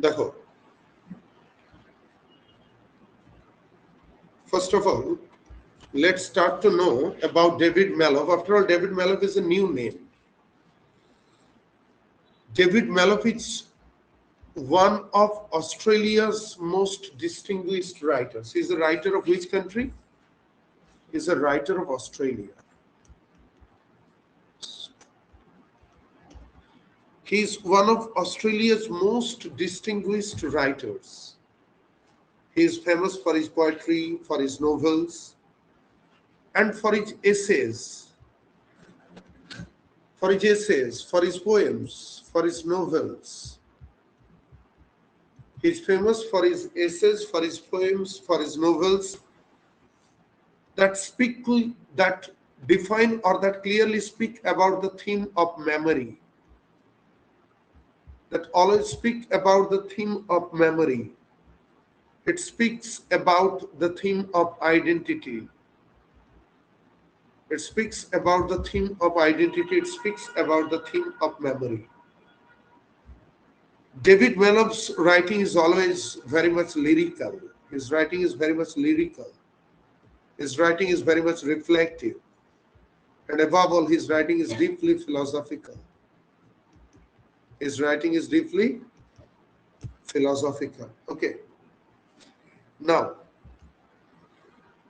দেখো, first of all, let's start to know about David Maloff. After all, David Maloff is a new name. David Maloff is one of Australia's most distinguished writers. He's a writer of which country? He's a writer of Australia. He's one of Australia's most distinguished writers. He is famous for his poetry, for his novels, and for his essays. For his poems, for his novels. He's famous for his essays, for his poems, for his novels that define or that clearly speak about the theme of memory. That always speak about the theme of memory. It speaks about the theme of identity. It speaks about the theme of identity. It speaks about the theme of memory. David Maloff's writing is always very much lyrical. His writing is very much lyrical. His writing is very much reflective. And above all, his writing is deeply philosophical. His writing is deeply philosophical. Okay. Now,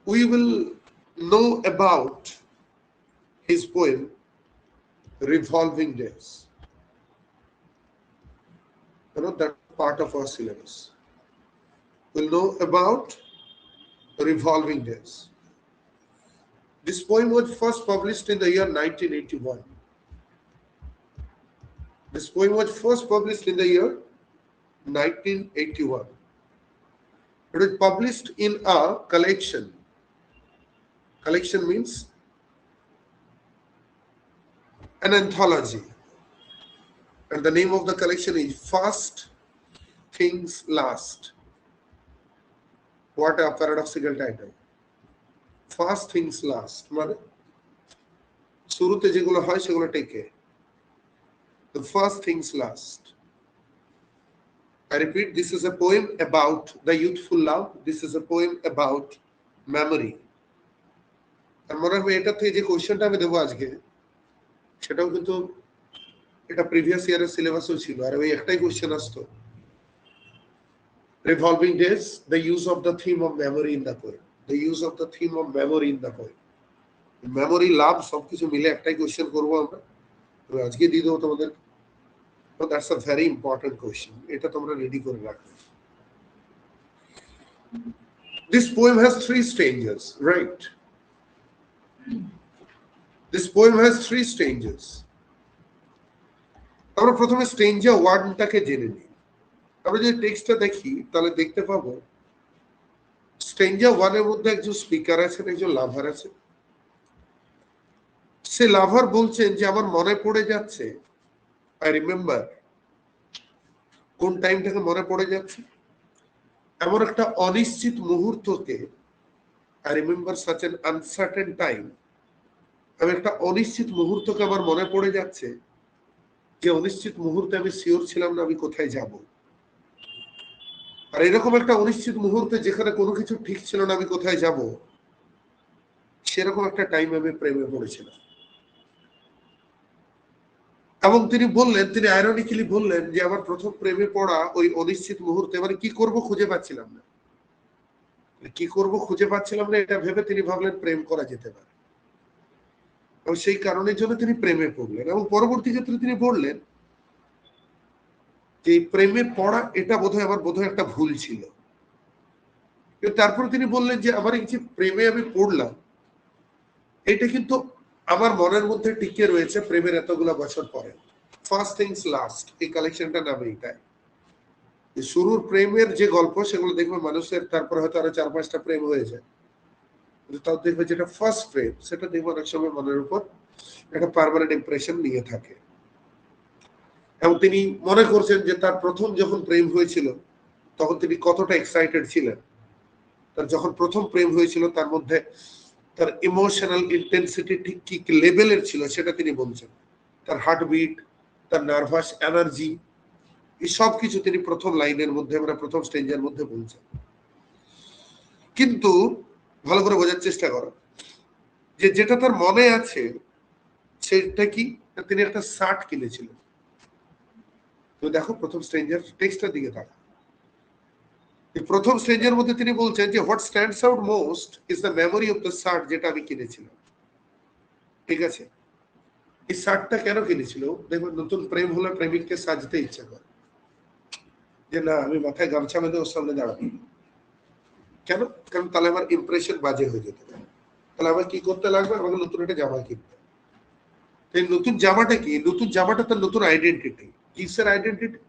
we will know about his poem, Revolving Days. You know, that's part of our syllabus. We'll know about Revolving Days. This poem was first published in the year 1981. This poem was first published in the year 1981. It was published in a collection. Collection means an anthology. And the name of the collection is First Things Last. What a paradoxical title. First Things Last. মানে শুরুতে যেগুলো হয় সেগুলো টেকে। The first things last. I repeat, this is a poem about the youthful love. This is a poem about memory. আর মনে হয় এটা থেকে যে কোশ্চেনটা আমি দেবো আজকে সেটাও কিন্তু এটা প্রিভিয়াস ইয়ারের সিলেবাসও ছিল আর ওই একটাই কোশ্চেন আসতো revolving days the use of the theme of memory in the poem the use of the theme of memory in the poem memory love সবকিছু মিলে একটাই কোশ্চেন করবো আমরা আজকে দিয়ে দেবো তোমাদের that's a very important question এটা তোমরা রেডি করে রাখবে This poem has three stanzas, right? This poem has three stanzas. আমরা প্রথমে স্টেঞ্জা ওয়ার্ডটাকে জেনে নিই আমরা যদি টেক্সটটা দেখি তাহলে দেখতে পাবো স্টেঞ্জা ওয়ানের মধ্যে একজন স্পিকার আছেন একজন লাভার আছেন সে লাভার বলছেন যে আমার মনে পড়ে যাচ্ছে আই রিমেম্বার কোন টাইমটাকে মনে পড়ে যাচ্ছে এমন একটা অনিশ্চিত মুহূর্তকে I remember such an uncertain time আমি একটা অনিশ্চিত মুহূর্তকে আমার মনে পড়ে যাচ্ছে যে অনিশ্চিত মুহূর্তে আমি শিওর ছিলাম না আমি কোথায় যাব আর এরকম একটা অনিশ্চিত মুহূর্তে যেখানে কোনো কিছু ঠিক ছিল না আমি কোথায় যাব সেরকম একটা টাইম আমি প্রেমে পড়েছিলাম এবং তিনি বললেন তিনি আইরনিক্যালি বললেন যে আমার প্রথম প্রেমে পড়া ওই অনিশ্চিত মুহূর্তে মানে কি করব খুঁজে পাচ্ছিলাম না কি করব খুঁজে পাচ্ছিলাম না এটা ভেবে তিনি ভাবলেন প্রেম করা যেতে পারে এবং সেই কারণের জন্য তিনি প্রেমে পড়লেন এবং পরবর্তী ক্ষেত্রে তিনি বললেন যে প্রেমে পড়া এটা বোধহয় আমার বোধহয় একটা ভুল ছিল তারপরে তিনি বললেন যে আমার এই যে প্রেমে আমি পড়লাম এটা কিন্তু আমার মনের মধ্যে টিকে রয়েছে প্রেমের এতগুলো বছর পরে ফার্স্ট থিংস লাস্ট এই কালেকশনটা নামে এটাই শুরুর প্রেমের যে গল্প সেগুলো দেখবে মানুষের তারপর হয়তো আরো 4-5টা প্রেম হয়ে যায় তাও দেখবে যেটা ফার্স্ট প্রেম সেটা দেখবে অনেক সময় মনের উপর একটা পার্মানেন্ট ইমপ্রেশন নিয়ে থাকে এবং তিনি মনে করছেন যে তার প্রথম যখন প্রেম হয়েছিল তখন তিনি কতটা এক্সাইটেড ছিলেন তার যখন প্রথম প্রেম হয়েছিল তার মধ্যে তার ইমোশনাল ইন্টেন্সিটি ঠিক কি লেভেলের ছিল সেটা তিনি বলছেন তার হার্টবিট তার নার্ভাস এনার্জি এই সব কিছু তিনি প্রথম লাইনের মধ্যে মানে প্রথম স্টেঞ্জার মধ্যে বলছেন। কিন্তু ভালো করে বোঝার চেষ্টা করো যে যেটা তার মনে আছে সেটা কি, তিনি একটা শার্ট কিনেছিলেন। তো দেখো প্রথম স্ট্রেঞ্জার টেক্সটের দিকে থাকা, প্রথম স্ট্রেঞ্জার মধ্যে তিনি বলছেন যে what stands out most is the memory of the shirt, যেটা আমি কিনেছিলাম। ঠিক আছে, এই শার্টটা কেন কিনেছিল? দেখবেন নতুন প্রেম হলে প্রেমিককে সাজতে ইচ্ছা করে, যে না আমি মাথায় গামছা বেঁধে ওর সামনে দাঁড়াবো। কেন? কারণ তাহলে আমার ইমপ্রেশন বাজে হয়ে যেতে পারে। তাহলে আমার কি করতে লাগবে? আমাকে নতুন একটা জামা কিনতে। এই নতুন জামাটা কি? নতুন জামাটা তার নতুন আইডেন্টিটি। কিসের identity?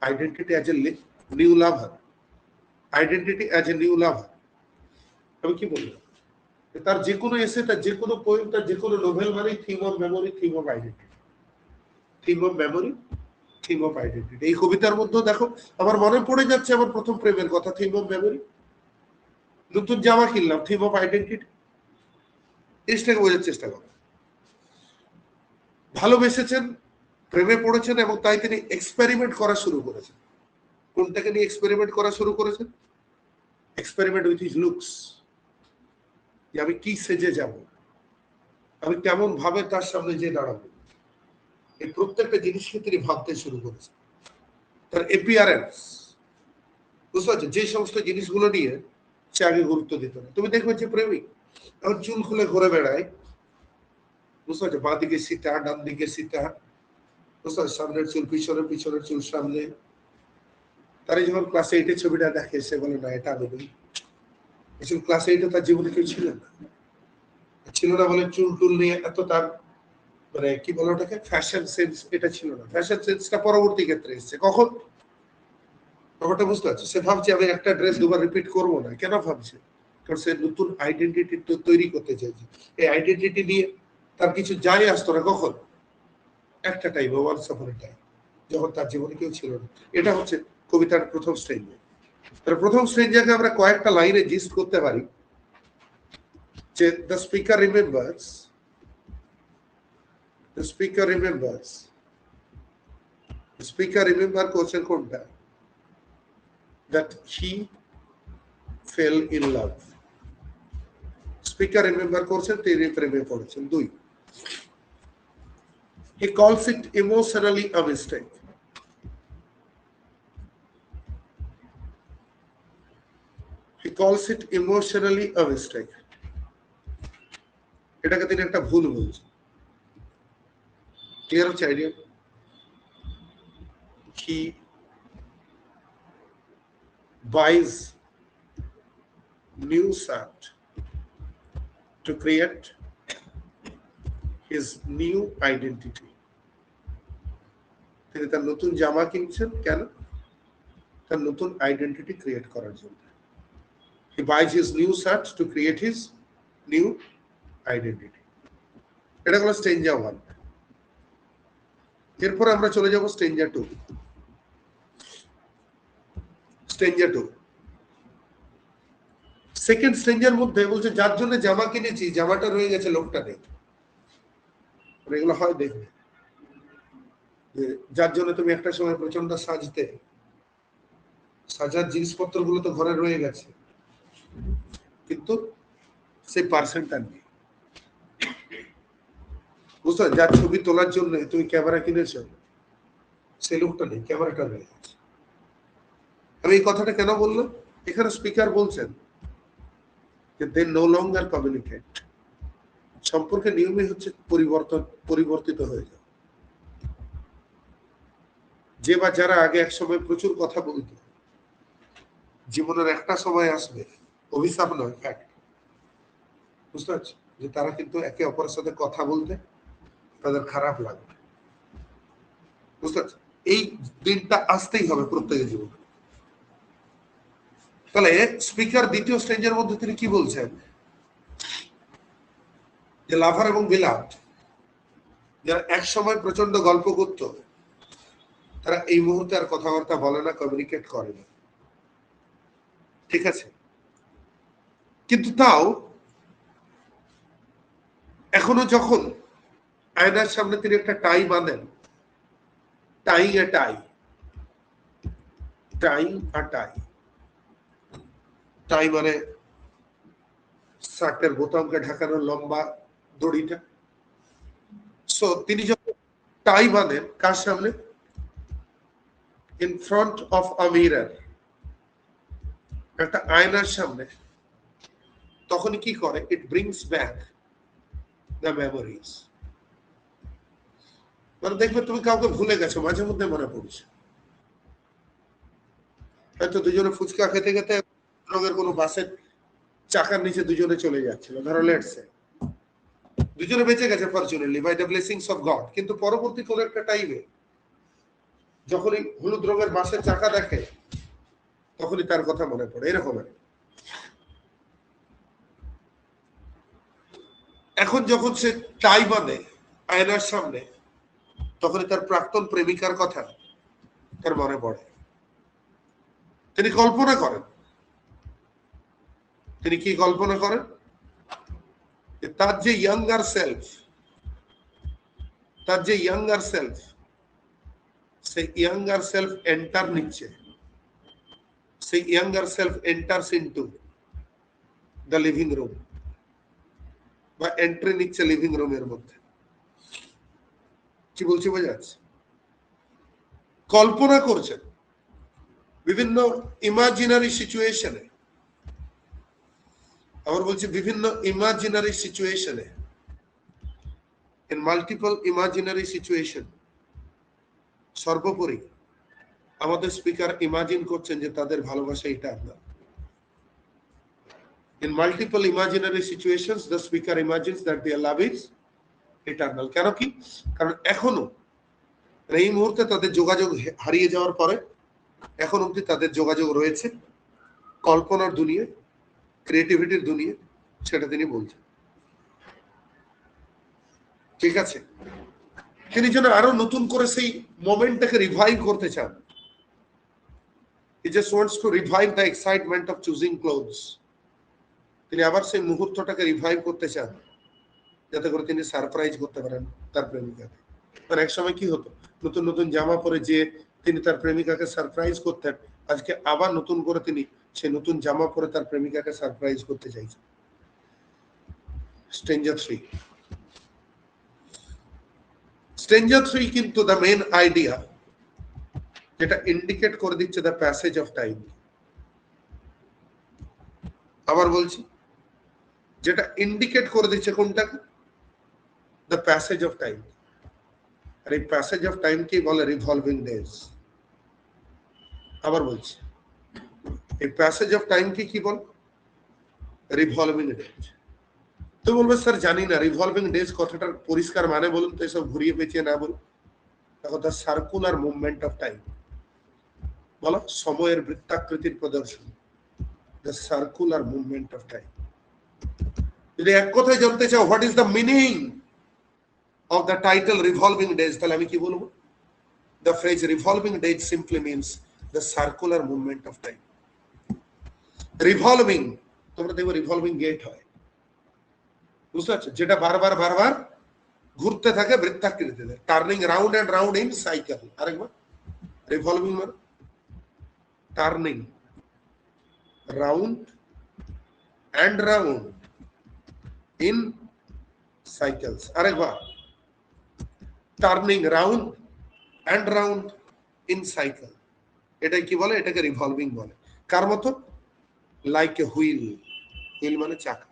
Identity as a new lover, identity as a new lover. আমি কি বললাম? তার যে কোনো এসে, তার যে কোনো পোয়েম, তার যে কোনো নোভেল মানে theme of memory, theme of identity, theme of memory, theme of identity. এই কবিতার মধ্যে দেখো আমার মনে পড়ে যাচ্ছে আমার প্রথম প্রেমের কথা, থিম অফ মেমোরি। নতুন জামা কিনলাম, থিম অফ আইডেন্টিটি। জিনিসটাকে বোঝার চেষ্টা করো। ভালোবেসেছেন, প্রেমে পড়েছেন এবং তাই তিনি এক্সপেরিমেন্ট করা শুরু করেছেন। কোনটাকে নিয়ে এক্সপেরিমেন্ট করা শুরু করেছেন? এক্সপেরিমেন্ট উইথ হিজ লুকস, যে আমি কি সেজে যাব, আমি কেমন ভাবে তার সামনে যে দাঁড়াবো। এই প্রত্যেকটা জিনিসকে তিনি ভাবতে শুরু করেছেন। তার এপিয়ারেন্স, বুঝতে পারছো, যে সমস্ত জিনিসগুলো নিয়ে সে আগে গুরুত্ব দিত না। তুমি দেখবে যে প্রেমিক এখন চুল খুলে ঘুরে বেড়ায়, বুঝতে পারছো, বাঁ দিকে সীতা, ডান দিকে সীতা, বুঝতে পারছো, সামনের চুল পিছনে, পিছনের চুল সামনে। তারা যখন ক্লাস 8 ছবিটা দেখে সে বলে না এটা আমি নই। আসলে ক্লাস 8 তার জীবনে কেউ ছিল না, ছিল না বলে চুল টুল নিয়ে এত তার মানে কি বলে ওটাকে ফ্যাশন সেন্স, এটা ছিল না। ফ্যাশন সেন্সটা পরবর্তী ক্ষেত্রে এসেছে। কখন? ব্যাপারটা বুঝতে পারছো? সে ভাবছে আমি একটা ড্রেস দুবার রিপিট করবো না। কেন ভাবছে? কারণ সে নতুন আইডেন্টিটি তৈরি করতে চাইছে। এই আইডেন্টিটি নিয়ে তার কিছু যায় আসতো না। কখন? একটা time, once upon a time, যখন তার জীবনে কেউ ছিল না। এটা হচ্ছে কবিতার প্রথম স্ট্রেঞ্জ। তার প্রথম স্ট্রেঞ্জাকে আমরা কয়েকটা লাইনে জিস্ট করতে পারি যে the speaker remembers, the speaker remembers, speaker remember করছেন কোনটা? that he fell in love. Speaker remember করছেন তিনি প্রেমে পড়েছেন। 2, he calls it emotionally a mistake. he calls it emotionally a mistake. এটাকে তিনি একটা ভুল বলছেন। ক্লিয়ার হচ্ছে idea? he buys new shirt to create his new identity. তিনি তার নতুন জামা কিনছেন কেন? তার নতুন আইডেন্টিটি ক্রিয়েট করার জন্য। he buys his new shirt to create his new identity. এটা হলো স্ট্রেঞ্জার 1। এরপর আমরা চলে যাব স্ট্রেঞ্জার 2। স্ট্রেঞ্জার 2 সেকেন্ড স্ট্রেঞ্জার মধ্যে বলছে যার জন্য জামা কিনেছি জামাটা রয়ে গেছে, লোকটা নেই। এগুলো হয় দেখবে যে যার জন্য তুমি একটা সময় প্রচন্ড সাজতে, সাজার জিনিসপত্র গুলো তো ঘরে রয়ে গেছে, কিন্তু সেই পার্সেন্টটা নেই। বুঝতে, যার ছবি তোলার জন্য তুমি ক্যামেরা কিনেছো সেই লোকটা নেই, ক্যামেরাটা রয়ে গেছে। আমি এই কথাটা কেন বললাম? এখানে স্পিকার বলছেন যে দে নো লঙ্গার কমিউনিকেট। সম্পর্কের নিয়মই হচ্ছে পরিবর্তিত হয়ে যায়। যে বা যারা আগে এক সময় প্রচুর কথা বলত, জীবনের একটা সময় আসবে, অভিশাপ নয়, ফ্যাক্ট, বুঝতে পারছি, যে তারা কিন্তু একে অপরের সাথে কথা বলতে তাদের খারাপ লাগবে। বুঝতে পারছি, এই দিনটা আসতেই হবে প্রত্যেকের জীবনে। তাহলে স্পিকার দ্বিতীয় স্টেঞ্জের মধ্যে তিনি কি বলছেন? যে লাভার এবং বিলাভড যারা এক সময় প্রচন্ড গল্প করত, তারা এই মুহূর্তে আর কথাবার্তা বলে না, কমিউনিকেট করে না। ঠিক আছে, কিন্তু তাও এখনো যখন আয়নার সামনে তিনি একটা টাই বাঁধেন, টাই এ টাই, টাই আর টাই। টাই মানে শার্টের বোতামকে ঢাকানোর লম্বা দড়িটা। সো তিনি যখন টাই বাঁধেন কার সামনে? In front of a mirror, একটা আয়নার সামনে, তখন কি করে? ইট ব্রিংস ব্যাক দ্য মেমোরিজ। মানে দেখবে তুমি কাউকে ভুলে গেছো, মাঝে মধ্যে মনে পড়ছে। হয়তো দুজনে ফুচকা খেতে খেতে রঙের কোনো বাসের চাকার নিচে দুজনে চলে যাচ্ছিল, ধরো লেটসে দুজনে বেঁচে গেছে fortunately by the blessings of God, কিন্তু পরবর্তী কোন একটা টাইমে যখনই হলুদ রঙের বাসের চাকা দেখে তখনই তার কথা মনে পড়ে। এরকম এখন যখন সে টাই বাঁধে আয়নার সামনে, তখনই তার প্রাক্তন প্রেমিকার কথা তার মনে পড়ে। তিনি কল্পনা করেন, তিনি কি কল্পনা করেন? তার যে ইয়াঙ্গার সেলফ, তার যে ইয়াঙ্গার সেলফ, সেই ইয়াঙ্গার সেলফ এন্টার নিচ্ছে, সেই younger self enters into the living room, বা এন্ট্রি নিচ্ছে লিভিং রুমের মধ্যে। কি বলছি বোঝা যাচ্ছে? কল্পনা করছেন বিভিন্ন ইমাজিনারি সিচুয়েশনে, আবার বলছি বিভিন্ন ইমাজিনারি সিচুয়েশনে, ইন মাল্টিপল ইমাজিনারি সিচুয়েশন। সর্বোপরি আমাদের স্পিকার ইমাজিন করছেন যে তাদের ভালোবাসা eternal. In multiple imaginary situations, the speaker imagines that their love is eternal. কেন কি? কারণ এখনো এই মুহূর্তে তাদের যোগাযোগ হারিয়ে যাওয়ার পরে এখন অবধি তাদের যোগাযোগ রয়েছে কল্পনার দুনিয়া, ক্রিয়েটিভিটির দুনিয়া, সেটা তিনি বলছেন। ঠিক আছে, তিনি যেন আরো নতুন করে সেই মোমেন্টটাকে রিভাইভ করতে চান। He just wants to revive the excitement of choosing clothes. তিনি আবার সেই মুহূর্তটাকে রিভাইভ করতে চান যাতে করে তিনি সারপ্রাইজ করতে পারেন তার প্রেমিকাকে। মানে এক সময় কি হতো, নতুন নতুন জামা পরে যে তিনি তার প্রেমিকাকে সারপ্রাইজ করতেন, আজকে আবার নতুন করে তিনি সেই নতুন জামা পরে তার প্রেমিকাকে সারপ্রাইজ করতে চাইছেন। স্ট্রেঞ্জার 3, স্ট্রেঞ্জার 3 কিন্তু দ্য মেইন আইডিয়া যেটা ইন্ডিকেট করে দিচ্ছে দ্য প্যাসেজ অফ টাইম। আবার বলছি, যেটা ইন্ডিকেট করে দিচ্ছে কোনটাকে? The passage of time. আর এই প্যাসেজ অফ টাইম কি বলে? Revolving days. আবার বলছি, এই প্যাসেজ অফ টাইম কি বল? Revolving days. তো বলবে স্যার জানি না রিভলভিং ডেজ কথাটার পরিষ্কার মানে বলুন তো, এসব ঘুরিয়ে পেঁচিয়ে না বলুন। দেখো, the circular movement of time. বলো, সময়ের বৃত্তাকৃতির প্রদর্শন, the circular movement of time. যদি এক কথায় জানতে চাও what is the meaning of the title revolving days, তাহলে আমি কি বলবো? The phrase revolving days simply means the circular movement of time. Revolving, তোমরা দেখো রিভলভিং গেট হয়, বুঝতে পারছো? যেটা বারবার বারবার ঘুরতে থাকে বৃত্তাকৃতিতে, turning round and round in cycle. আরেকবার, রিভলভিং মানে turning round and round in cycles. আরেকবার, turning round and round in cycle. এটাই কি বলে? এটাকে রিভলভিং বলে। কার মতো? Like a wheel. হুইল মানে চাকা।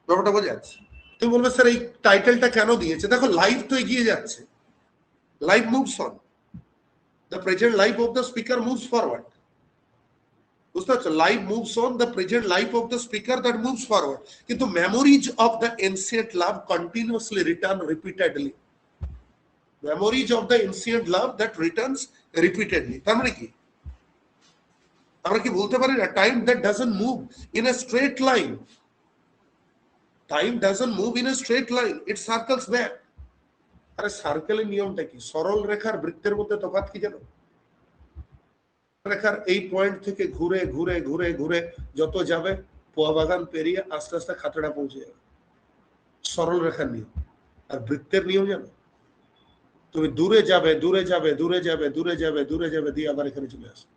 ব্যাপারটা বোঝা যাচ্ছে? তুমি বলবে স্যার এই টাইটেলটা কেন দিয়েছে? দেখো, লাইফ তো এগিয়ে যাচ্ছে, life moves on, the present life of the speaker moves forward. বুঝতে পারছো? Life moves on, the present life of the speaker that moves forward. কিন্তু memories of the ancient love continuously return repeatedly. memories of the ancient love that returns repeatedly. তার মানে কি? আমরা কি বলতে পারি না time that doesn't move in a straight line, time doesn't move in a straight line, it circles back. আরে সার্কেলের নিয়মটা কি? সরল রেখার বৃত্তের মধ্যে তফাৎ কি জানো? রেখার এই পয়েন্ট থেকে ঘুরে ঘুরে ঘুরে ঘুরে যত যাবে, পোয়া বাগান পেরিয়ে আস্তে আস্তে খাতড়া পৌঁছে যাবে। সরল রেখার নিয়ম। আর বৃত্তের নিয়ম জানো? তুমি দূরে যাবে দূরে যাবে দূরে যাবে দূরে যাবে দূরে যাবে দিয়ে আবার এখানে চলে আসো।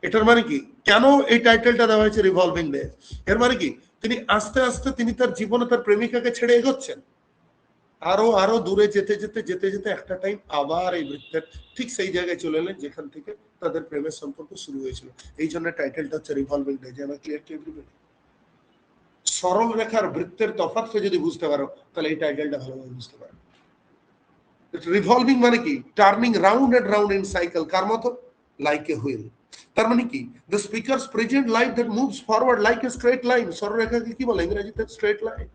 এটার মানে কি, কেন এই টাইটেলটা দেওয়া হয়েছে রিভলভিং ডেজ? এর মানে কি, তিনি আস্তে আস্তে তিনি তার জীবনে তার প্রেমিকাকে ছেড়ে এগোচ্ছেন, আরো আরো দূরে যেতে যেতে যেতে যেতে একটা টাইম আবার এই বৃত্তের ঠিক সেই জায়গায় চলে এলেন যেখান থেকে তাদের প্রেমের সম্পর্ক শুরু হয়েছিল। এই জন্য টাইটেলটা হচ্ছে রিভলভিং ডেজ। আমার ক্লিয়ার টু এভরিবডি? সরল রেখার বৃত্তের তফাৎকে যদি বুঝতে পারো তাহলে এই টাইটেলটা ভালোভাবে বুঝতে পারো। রিভলভিং মানে কি, turning round and round in cycle. কার মতো? Like a wheel. তার মানে কি, the speaker's present life that moves forward like a straight line. সরলরেখাকে কি বলে ইংরেজিতে? Straight line.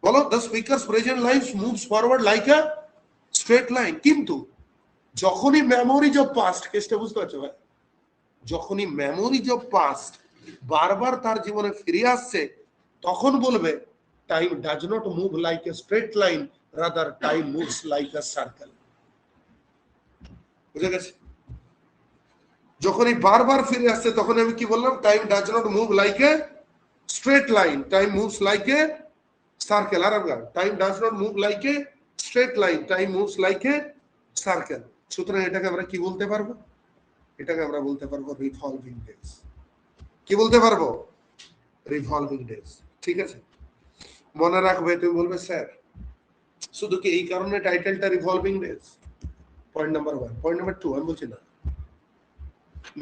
বলো, the speaker's present life moves forward like a straight line. কিন্তু যখনই মেমোরিজ অফ পাস্ট, কেসটা বুঝতে পারছো ভাই? যখনই মেমোরিজ অফ পাস্ট বারবার তার জীবনে ফিরে আসছে, তখন বলবে time does not move like a straight line, rather time moves like a circle. বুঝে গেছে? যখনই বারবার ফিরে আসছে তখন আমি কি বললাম? Time does not move like a straight line, time moves like a circle. আর আমরা time does not move like a straight line, time moves like a circle. সুতরাং এটাকে আমরা কি বলতে পারবো? এটাকে আমরা বলতে পারবো রিভলভিং ডেজ। কি বলতে পারবো? Revolving days. ঠিক আছে, মনে রাখবে। তুমি বলবে স্যার শুধু কি এই কারণে টাইটেলটা revolving days? Point number 1। Point number 2 আমি বলছি না,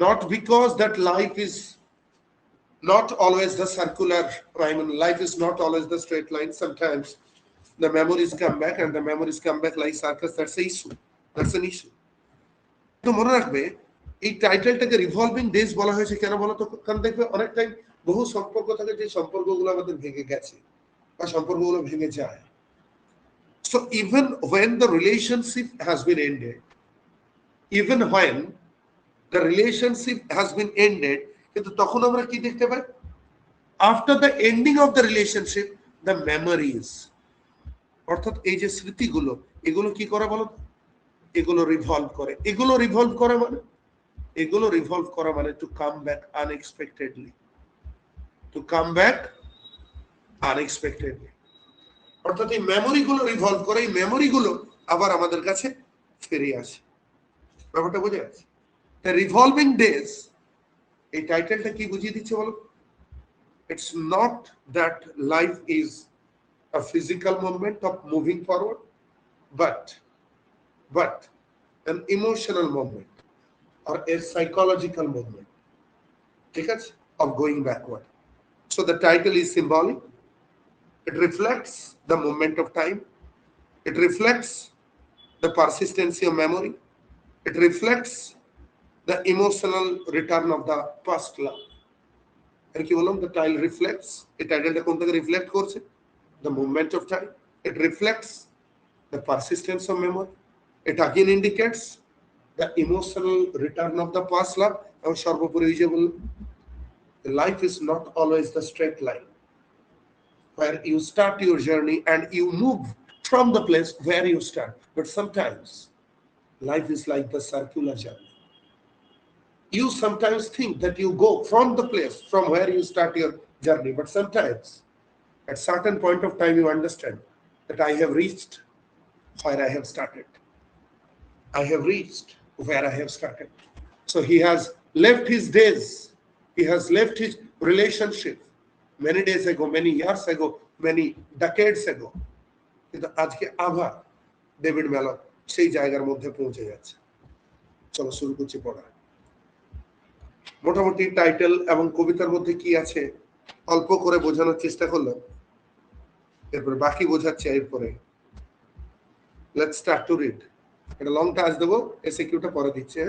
not because that life is not always the circular, I mean life is not always the straight line. Sometimes the memories come back and the memories come back like circus. That's an issue. That's an issue. তো মনে রাখবে এই টাইটেলটাকে revolving days বলা হয়েছে কেন বলো তো? কারণ দেখবে অনেক টাইম বহু সম্পর্ক থাকে যে সম্পর্কগুলো আমাদের ভেঙে গেছে বা সম্পর্কগুলো ভেঙে যায়। So even when the relationship has been ended, even when the relationship has been ended, কিন্তু তখন আমরা কি দেখতে পাই? After the ending of the relationship, the memories, অর্থাৎ এই যে স্মৃতিগুলো, এগুলো কি করে বলো? এগুলো রিভলভ করে। এগুলো রিভলভ করে মানে, এগুলো রিভলভ করা মানে to come back unexpectedly, to come back unexpectedly. অর্থাৎ এই মেমোরিগুলো রিভলভ করে, এই মেমোরিগুলো আবার আমাদের কাছে ফিরে আসে। ব্যাপারটা বুঝে গেছে? দ্য রিভলভিং ডেজ, এই টাইটেলটা কি বুঝিয়ে দিচ্ছে বলো? It's not that life is a physical movement of moving forward, but an emotional movement or a psychological movement, ঠিক আছে, of going backward. So the title is symbolic. It reflects the movement of time. It reflects the persistency of memory. It reflects the emotional return of the past love. আর কি বললাম? The title reflects, এই টাইটেলটা কোন থেকে reflect করছে? The movement of time. It reflects the persistence of memory. It again indicates the emotional return of the past love. এবং সর্বোপরি যে বললাম, life is not always the straight line where you start your journey and you move from the place where you start, but sometimes life is like the circular journey. You sometimes think that you go from the place from where you start your journey, but sometimes at certain point of time you understand that I have reached where I have started. I have reached where I have started. So he has left his days, he has left his relationship many days ago, many years ago, many decades ago. কিন্তু আজকে আবার David ম্যালক সেই জায়গার মধ্যে পৌঁছে যাচ্ছে। চলো শুরু করছি পড়া। মোটামুটি টাইটেল এবং কবিতার মধ্যে কি আছে অল্প করে বোঝানোর চেষ্টা করলাম, এরপরে বাকি বোঝাচ্ছি এরপরে। Let's start to read. এটা লং টাচ দেবো, এসএকিউটা পরে দিচ্ছে।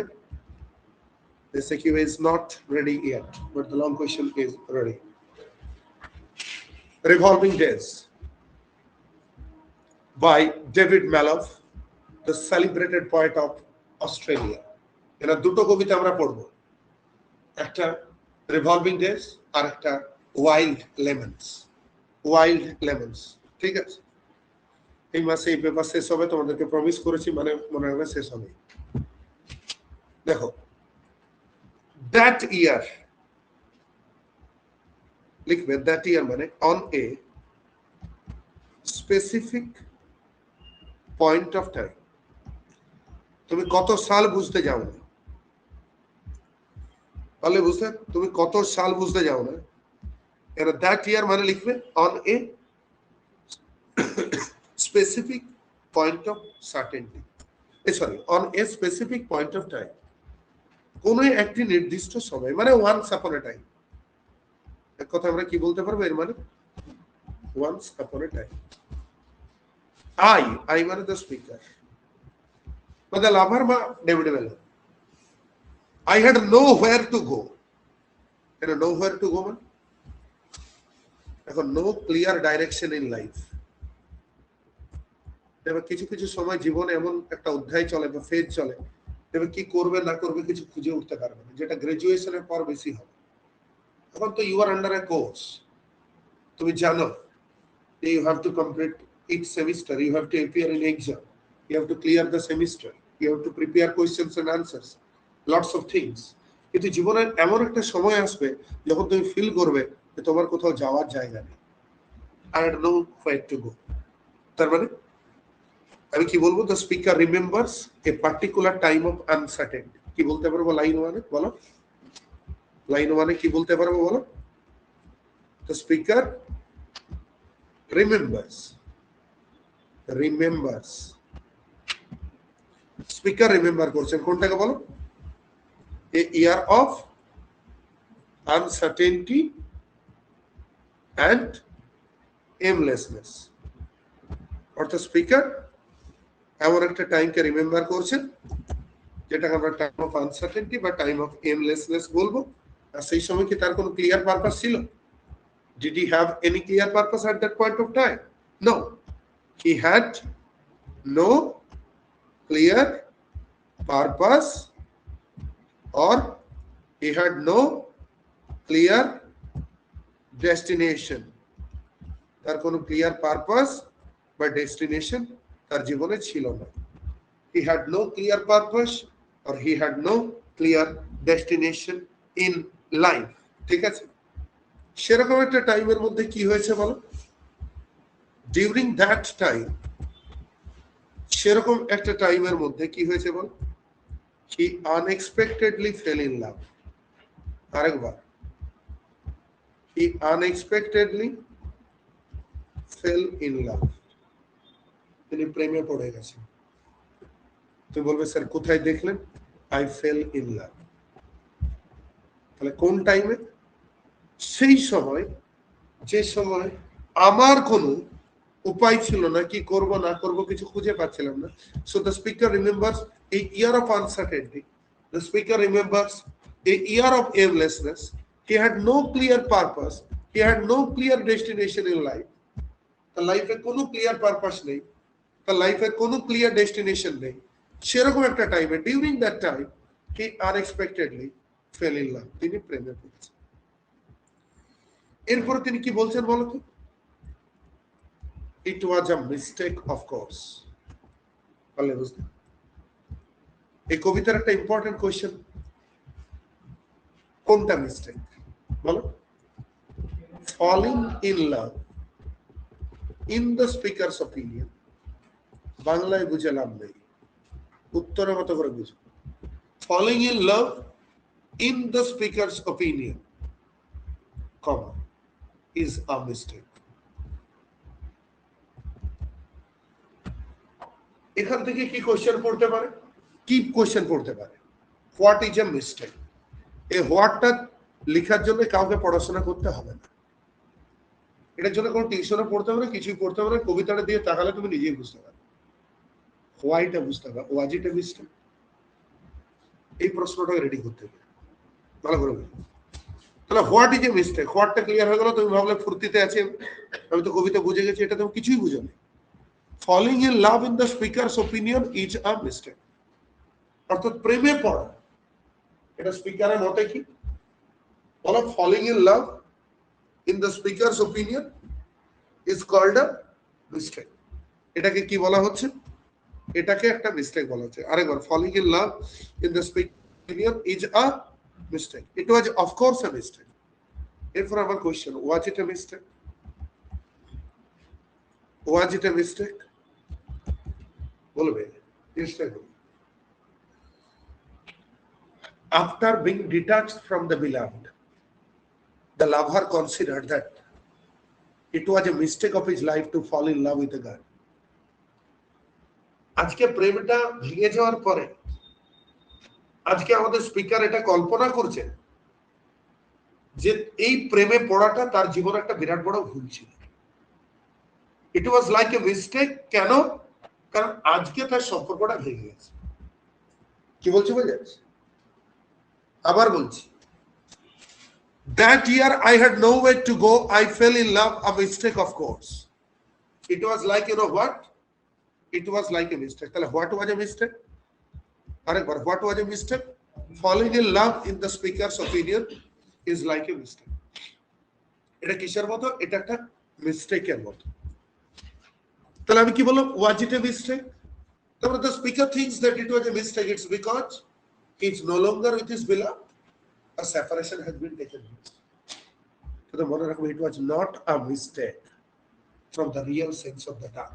The SQ is not ready yet, but the long question is ready. Revolving Days by David Malouf, the celebrated poet of Australia. এরা দুটো কবিতা আমরা পড়বো, একটা রিভলভিং ডেজ আর একটা ওয়াইল্ড লেমন্স। ওয়াইল্ড লেমন্স, ঠিক আছে? এই মাসে এই পেপার শেষ হবে, তোমাদেরকে প্রমিস করেছি, মানে মনে রাখবে শেষ হবে। দেখো, that year, লিখবে that year মানে on a specific point of time. তুমি কত সাল বুঝতে যাও না, তাহলে বুঝতে তুমি কত সাল বুঝতে যাও না, এর দ্যাট ইয়ার মানে লিখবে on a specific point of certainty, sorry on a specific point of time, কোন একটি নির্দিষ্ট সময়, মানে ওয়ান্স আপন এ টাইম। এক কথা আমরা কি বলতে পারবো এর মানে once upon a time. I মানে দ্য স্পিকার বা দ্য লাভার বা ডেভিড বেলার। I had nowhere to go. You know, nowhere to go মানে এখন no clear direction in life. এবার কিছু কিছু সময় জীবনে এমন একটা অধ্যায় চলে বা ফেজ চলে, এবার কি করবে না করবে কিছু খুঁজে উঠতে পারবে না, যেটা গ্রাজুয়েশনের পর বেশি হবে। এখন তো you are under a course, তুমি জানো you have to complete each semester, you have to appear in exam, you have to clear the semester, you have to prepare questions and answers, lots of things. কিন্তু জীবনের এমন একটা সময় আসবে যখন তুমি ফিল করবে যে তোমার কোথাও যাওয়ার জায়গা নেই, I had know where to go. তার মানে আমি কি বলবো, the speaker remembers a particular time of uncertainty. কি বলতে পারবো লাইন ওয়ানে, বলো লাইন ওয়ানে কি বলতে পারবো বলো। The speaker remembers, remembers, speaker remember করছেন কোনটাকে বলো, এ ইয়ার অফ আনসার্টেনটি অ্যান্ড এমলেসনেস। অর্থাৎ স্পিকার এমন একটা টাইমকে রিমেম্বার করছেন যেটাকে আমরা টাইম অফ আনসার্টেনটি বা টাইম অফ এমলেসনেস বলবো। আর সেই সময় কি তার কোনো ক্লিয়ার পারপাস ছিল? Did he have any clear purpose at that point of time? No. He had no clear purpose, or he had no clear destination. তার কোনো ক্লিয়ার পারপাস বা ডেস্টিনেশন তার জীবনে ছিল না। He had no clear purpose or he had no clear destination in life. ঠিক আছে, সেরকম একটা টাইমের মধ্যে কি হয়েছে বলো, ডিউরিং দ্যাট টাইম, সেরকম একটা টাইমের মধ্যে কি হয়েছে বল, হি আনএক্সপেক্টেডলি ফেল ইন লাভ। আরেকবার, হি আনএক্সপেক্টেডলি ফেল ইন লাভ, তিনি প্রেমে পড়ে গেছেন। তুমি বলবে স্যার কোথায় দেখলেন, আই ফেল ইন লাভ। তাহলে কোন টাইমে? সেই সময় যে সময় আমার কোনো উপায় ছিল না, কি করব না করব কিছু খুঁজে পাচ্ছিলাম না। So the speaker remembers a year of uncertainty, the speaker remembers a year of aimlessness. He had no clear purpose, he had no clear destination in life. তার লাইফে কোনো ক্লিয়ার পারপাস নেই, তার লাইফে কোনো ক্লিয়ার ডেস্টিনেশন নেই। সেরকম একটা টাইমে, during that time, he unexpectedly fail in love, তিনি প্রেমে পড়েছেন। এরপরে তিনি কি বলছেন বলতো, it was a mistake of course. বলে বুঝতে, এই কবিতার একটা ইম্পর্টেন্ট কোয়েশ্চেন, কোনটা মিস্টেক বলো? Falling in love in the speaker's opinion. বাংলায় বুঝে লাভ নেই, উত্তরের মতো করে বুঝো। Falling in love in the speaker's opinion, comma, is a mistake. এখান থেকে কি কোশ্চেন পড়তে পারে, কি কোশ্চেন পড়তে পারে, হোয়াট ইজ এ মিস্টেক। এই হোয়াটটা লেখার জন্য কাউকে পড়াশোনা করতে হবে না, এটার জন্য কোনো টিউশনও পড়তে হবে না, কিছুই পড়তে হবে না। কবিতাটা দিয়ে তাকালে তুমি নিজেই বুঝতে পারবে, হোয়াইটা বুঝতে পারবে, ওয়াজ ইট এ মিস্টেক। এই প্রশ্নটাকে রেডি করতে হবে ভালো করে। তাহলে হোয়াট ইজ এ মিস্টেক, হোয়াটটা ক্লিয়ার হয়ে গেল। তুমি ভাবলে ফুর্তিতে আছে, আমি তো কবিতা বুঝে গেছি, এটা তুমি কিছুই বুঝো না। Falling in love in the speaker's opinion is a mistake. অর্থাৎ প্রেমে পড়া, এটা স্পিকারের মতে কি বলো, falling in love in the speaker's opinion is called a mistake. এটাকে কি বলা হচ্ছে, এটাকে একটা মিস্টেক বলা হচ্ছে। আরেকবার, falling in love in the speaker's opinion is a mistake. It was of course a mistake. এরপর আমার question, was it a mistake? Was it a mistake? বলবে চেষ্টা করি। After being detached from the beloved, the lover considered that it was a mistake of his life to fall in love with a girl. আজকে প্রেমটা ভেঙে যাওয়ার পরে আজকে আমাদের স্পিকার এটা কল্পনা করছে যে এই প্রেমে পড়াটা তার জীবনে একটা বিরাট বড় ভুল ছিল। ইট ওয়াজ লাইক এ মিস্টেক। কেন? কারণ আজকে তার সম্পর্কটা ভেঙে গেছে। কি বলছি বুঝে যাচ্ছে? আবার বলছি, that year I had nowhere to go. I fell in love, a mistake of course. It was like, you know what? It was like a mistake. তাহলে what was a mistake? আরেকবার, what was a mistake? Falling in love in the speaker's opinion is like a mistake. এটা কিসের মতো? এটা একটা মিস্টেকের মতো। তাহলে আমি কি বললাম? Was it a mistake? তারপরে the speaker thinks that it was a mistake. It's because he is no longer with his beloved. A separation has been taken place. So the মনে রাখবে, it was not a mistake from the real sense of the term.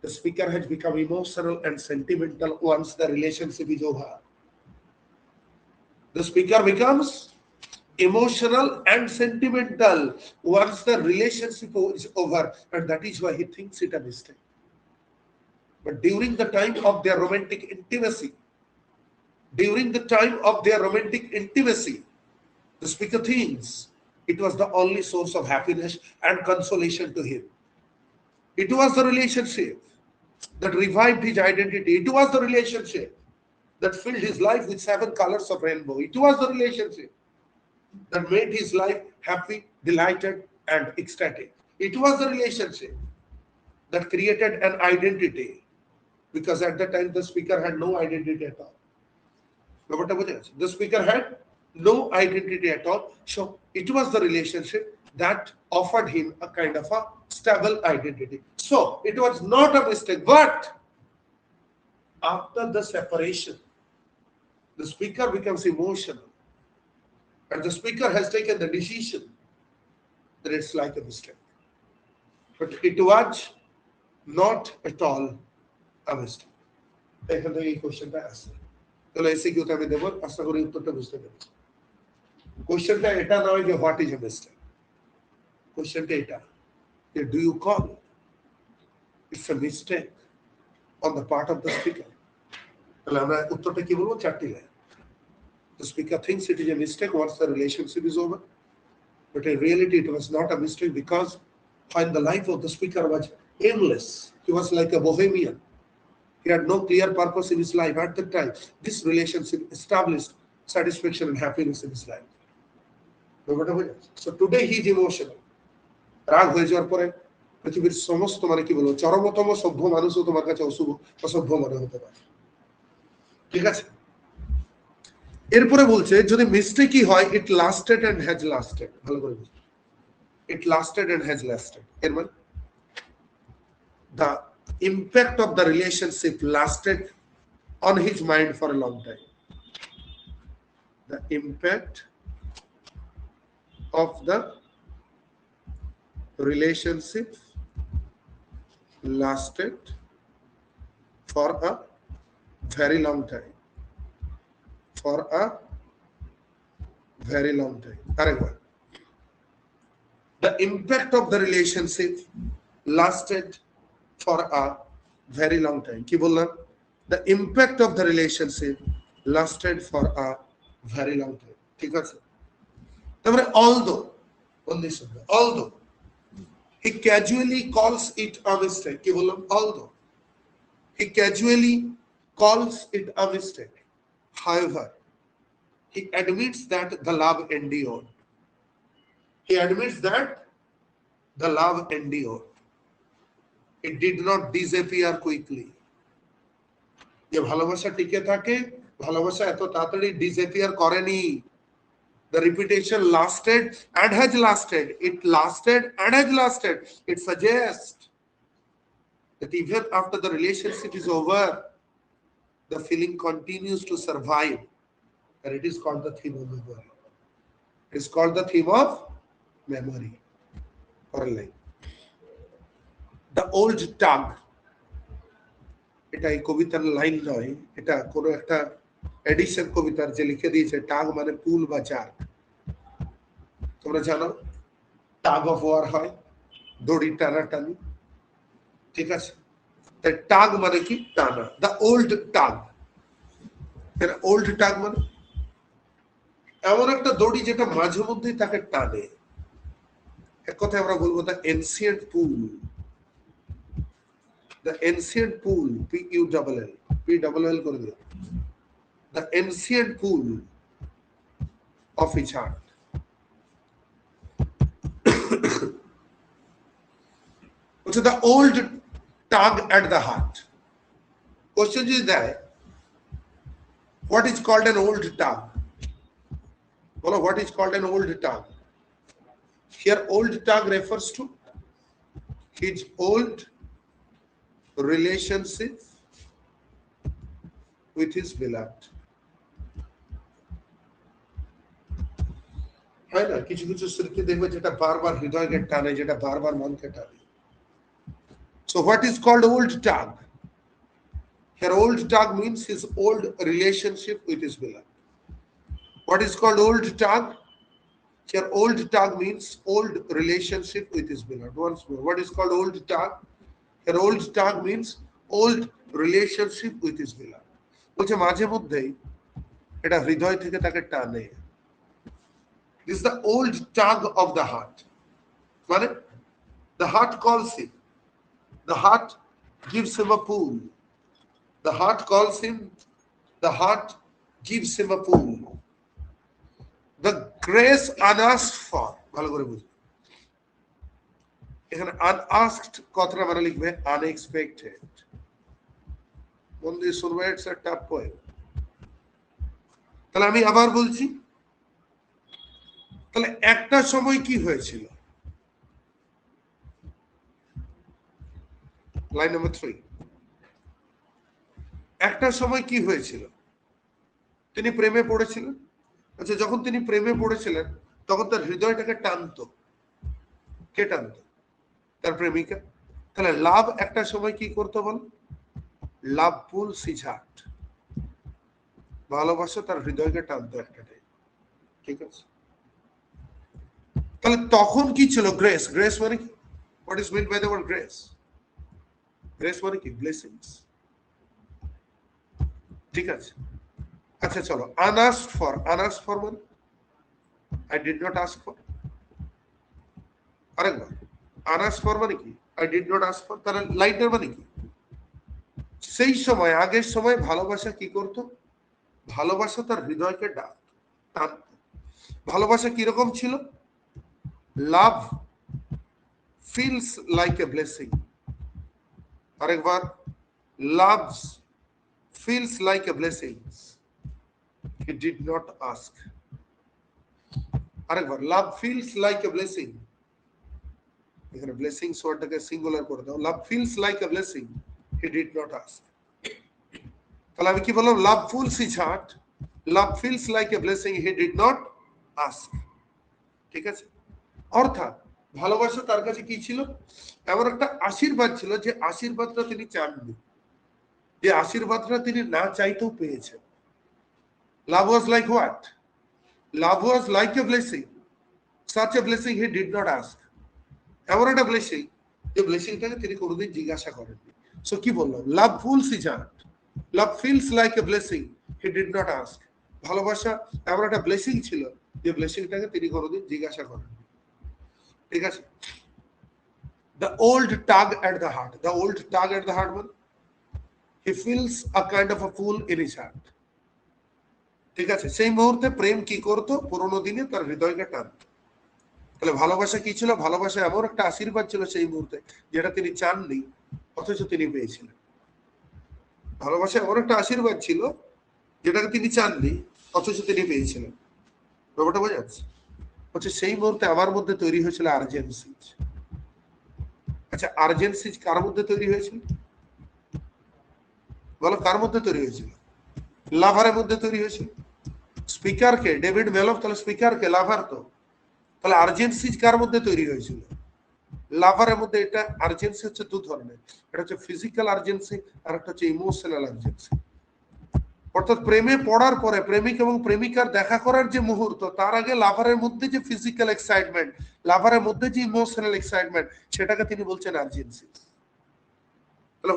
The speaker has become emotional and sentimental once the relationship is over. The speaker becomes emotional and sentimental once the relationship is over, and that is why he thinks it a mistake. But during the time of their romantic intimacy, the speaker thinks it was the only source of happiness and consolation to him. It was the relationship that revived his identity. It was the relationship that filled his life with 7 colors of rainbow. It was the relationship that made his life happy, delighted, and ecstatic. It was the relationship that created an identity, because at that time the speaker had no identity at all. The speaker had no identity at all. So it was the relationship that offered him a kind of a stable identity. So it was not a mistake. But after the separation, the speaker becomes emotional, and the speaker has taken the decision that it's like a mistake. But it was not at all a mistake. এখান থেকে এই কোশ্চেনটা আসছে। তাহলে এসিকিউতে আমি দেব, আশা করি উত্তরটা বুঝতে পেরেছি। কোশ্চেনটা এটা নয় যে হোয়াট ইজ এ মিস্টেক, কোশ্চেনটা এটা যে do you call it's a mistake on the part of the speaker. তাহলে আমরা উত্তরটা কি বলবো? 4টি line. The speaker thinks it is a mistake once the relationship is over, but in reality it was not a mistake, because when the life of the speaker was aimless, he was like a bohemian. He had no clear purpose in his life at the time. This relationship established satisfaction and happiness in his life. So today he is emotional. রাগ হয়ে যাওয়ার পরে পৃথিবীর সমস্ত মানে কি বলবো চরমতম সভ্য মানুষও তোমার কাছে অসভ্য মনে হতে পারে। ঠিক আছে? এরপরে বলছে যদি মিস্টেকই হয়, ইট লাস্টেড এন্ড হ্যাজ লাস্টেড। ভালো করে বুঝুন, ইট লাস্টেড এন্ড হ্যাজ লাস্টেড এর মানে the impact of the relationship lasted on his mind for a long time. The impact of the relationship lasted for a very long time. For a very long time. Correct. The impact of the relationship lasted for a very long time. কি বললাম? The impact of the relationship lasted for a very long time. ঠিক আছে? তারপরে although, although he casually calls it a mistake. কি বললাম? Although he casually calls it a mistake, however, he admits that the love endured. He admits that the love endured. It did not disappear quickly. যে ভালোবাসা টিকে থাকে, ভালোবাসা এত তাড়াতাড়ি disappear করেনি। The reputation lasted and has lasted. It lasted and has lasted. It suggests that even after the relationship is over, the feeling continues to survive, and it is called the theme of memory. It is called the theme of memory. Or like the old tug এটা এই কবিতার line নয়, এটা কোনো একটা addition কবিতার যে লিখে দিয়েছে টাগ মানে পুল বা জার। তোমরা জানো টাগ অফ ওয়ার হয়, দড়ি টানাটানি, ঠিক আছে? তাই টাগ মানে কি? টানা। দ্য ওল্ড টাগ, ওল্ড টাগ মানে এমন একটা দড়ি যেটা মাঝে মধ্যেই তাকে টানে। এক কথায় আমরা বলবো the ancient pull, the ancient pull, PULL, PLL করে দিল, the ancient pull of his heart. হচ্ছে the old tug at the heart. Question যদি দেয় what is called an old tug, বলো what is called an old tug? Here old tug refers to his old relationship with his beloved. হয় না কিছু কিছু স্মৃতি দেখবে যেটা বারবার হৃদয়কে টানে, যেটা বারবার মনকে টানে। So what is called old tug? Here old tug means his old relationship with his beloved. What is called old tug? Here old tug means old relationship with his beloved. Once more, what is called old tug? Here old tug means old relationship with his beloved. বলছে মাঝে মধ্যেই এটা হৃদয় থেকে তাকে টানে। This is the old tug of the heart. মানে the heart calls him, the heart gives him a pull, the heart calls him, the heart gives him a pull. The grace unasked for, ভালো করে বুঝুন এখানে unasked কথাটা মানে লিখবে unexpected। মন দিয়ে শুনবে, ইটস আ টাফ পয়েন্ট। তাহলে আমি আবার বলছি, তাহলে একটা সময় কি হয়েছিল, লাইন নাম্বার 3, একটা সময় কি হয়েছিল? তিনি প্রেমে পড়েছিলেন। আচ্ছা, যখন তিনি প্রেমে পড়েছিলেন তখন তার হৃদয়টাকে টানতো, কে টানতো? তার প্রেমিকা। তাহলে লাভ একটা সময় কি করতো বল? লাভ পুলস হিজ হার্ট, ভালোবাসা তার হৃদয়কে টানতো একটা টাইম, ঠিক আছে? তাহলে তখন কি ছিল? গ্রেস। গ্রেস মানে কি? What is meant by the word grace? Grace মানে কি? ব্লেসিংস, ঠিক আছে? আচ্ছা চলো, unasked for, unasked for মানে I did not ask for। আরেকবার, unasked for মানে কি? I did not ask for। তাহলে লাইটার মানে কি? সেই সময়, আগের সময় ভালোবাসা কি করত? ভালোবাসা তার হৃদয়কে টানত। ভালোবাসা কিরকম ছিল? Love feels like a blessing. আরেকবার, love feels like a blessing, he did not ask। আরেকবার, love feels like a blessing, এখানে ব্লেসিং ওয়ার্ডটাকে সিঙ্গুলার করে দাও, love feels like a blessing, he did not ask। তাহলে আমি কি বললাম? Love fools his heart, love feels like a blessing, he did not ask, ঠিক আছে? অর্থাৎ ভালোবাসা তার কাছে কি ছিল? এমন একটা আশীর্বাদ ছিল যে আশীর্বাদটা তিনি চাননি, যে আশীর্বাদটা তিনি না চাইতেও পেয়েছেন। Love was like what? Love was like a blessing, such a blessing he did not ask। এমন একটা ব্লেসিং যে ব্লেসিংটাকে তিনি কোনোদিন জিজ্ঞাসা করেননি। সো কি বললাম? Love fools his heart, love feels like a blessing, he did not ask. ভালোবাসা এমন একটা ব্লেসিং ছিল যে ব্লেসিংটাকে তিনি কোনোদিন জিজ্ঞাসা করেননি, ঠিক আছে? The old tug at the heart, the old tug at the heart মানে he feels a kind of a pull in his heart, ঠিক আছে? সেই মুহূর্তে প্রেম কি করতো? পুরোনো দিনে তার হৃদয়কে টানতো। তাহলে ভালোবাসা কি ছিল? ভালোবাসা এমন একটা আশীর্বাদ ছিল সেই মুহূর্তে যেটা তিনি চাননি, অথচ তিনি পেয়েছিলেন। ভালোবাসা এমন একটা আশীর্বাদ ছিল যেটাকে তিনি চাননি, অথচ তিনি পেয়েছিলেন। ব্যাপারটা বোঝা যাচ্ছে? হচ্ছে সেই মুহূর্তে আমার মধ্যে তৈরি হয়েছিল আর্জেন্সি। আচ্ছা, আর্জেন্সি কার মধ্যে তৈরি হয়েছিল বলো? কার মধ্যে তৈরি হয়েছিল? লাভারের মধ্যে তৈরি হয়েছিল। স্পিকারকে, ডেভিড মেলফ, তাহলে স্পিকারকে, লাভার তো। তাহলে আর্জেন্সি কার মধ্যে তৈরি হয়েছিল? লাভারের মধ্যে এটা আর্জেন্সি হচ্ছে দু ধরনের, এটা হচ্ছে ফিজিক্যাল আর্জেন্সি আর একটা হচ্ছে ইমোশনাল আর্জেন্সি। অর্থাৎ প্রেমে পড়ার পরে প্রেমিক এবং প্রেমিকার দেখা করার যে মুহূর্ত, তার আগে লাভারের মধ্যে যে ফিজিক্যাল এক্সাইটমেন্ট, লাভারের মধ্যে যে ইমোশনাল এক্সাইটমেন্ট, সেটাকে তিনি বলছেন urgency.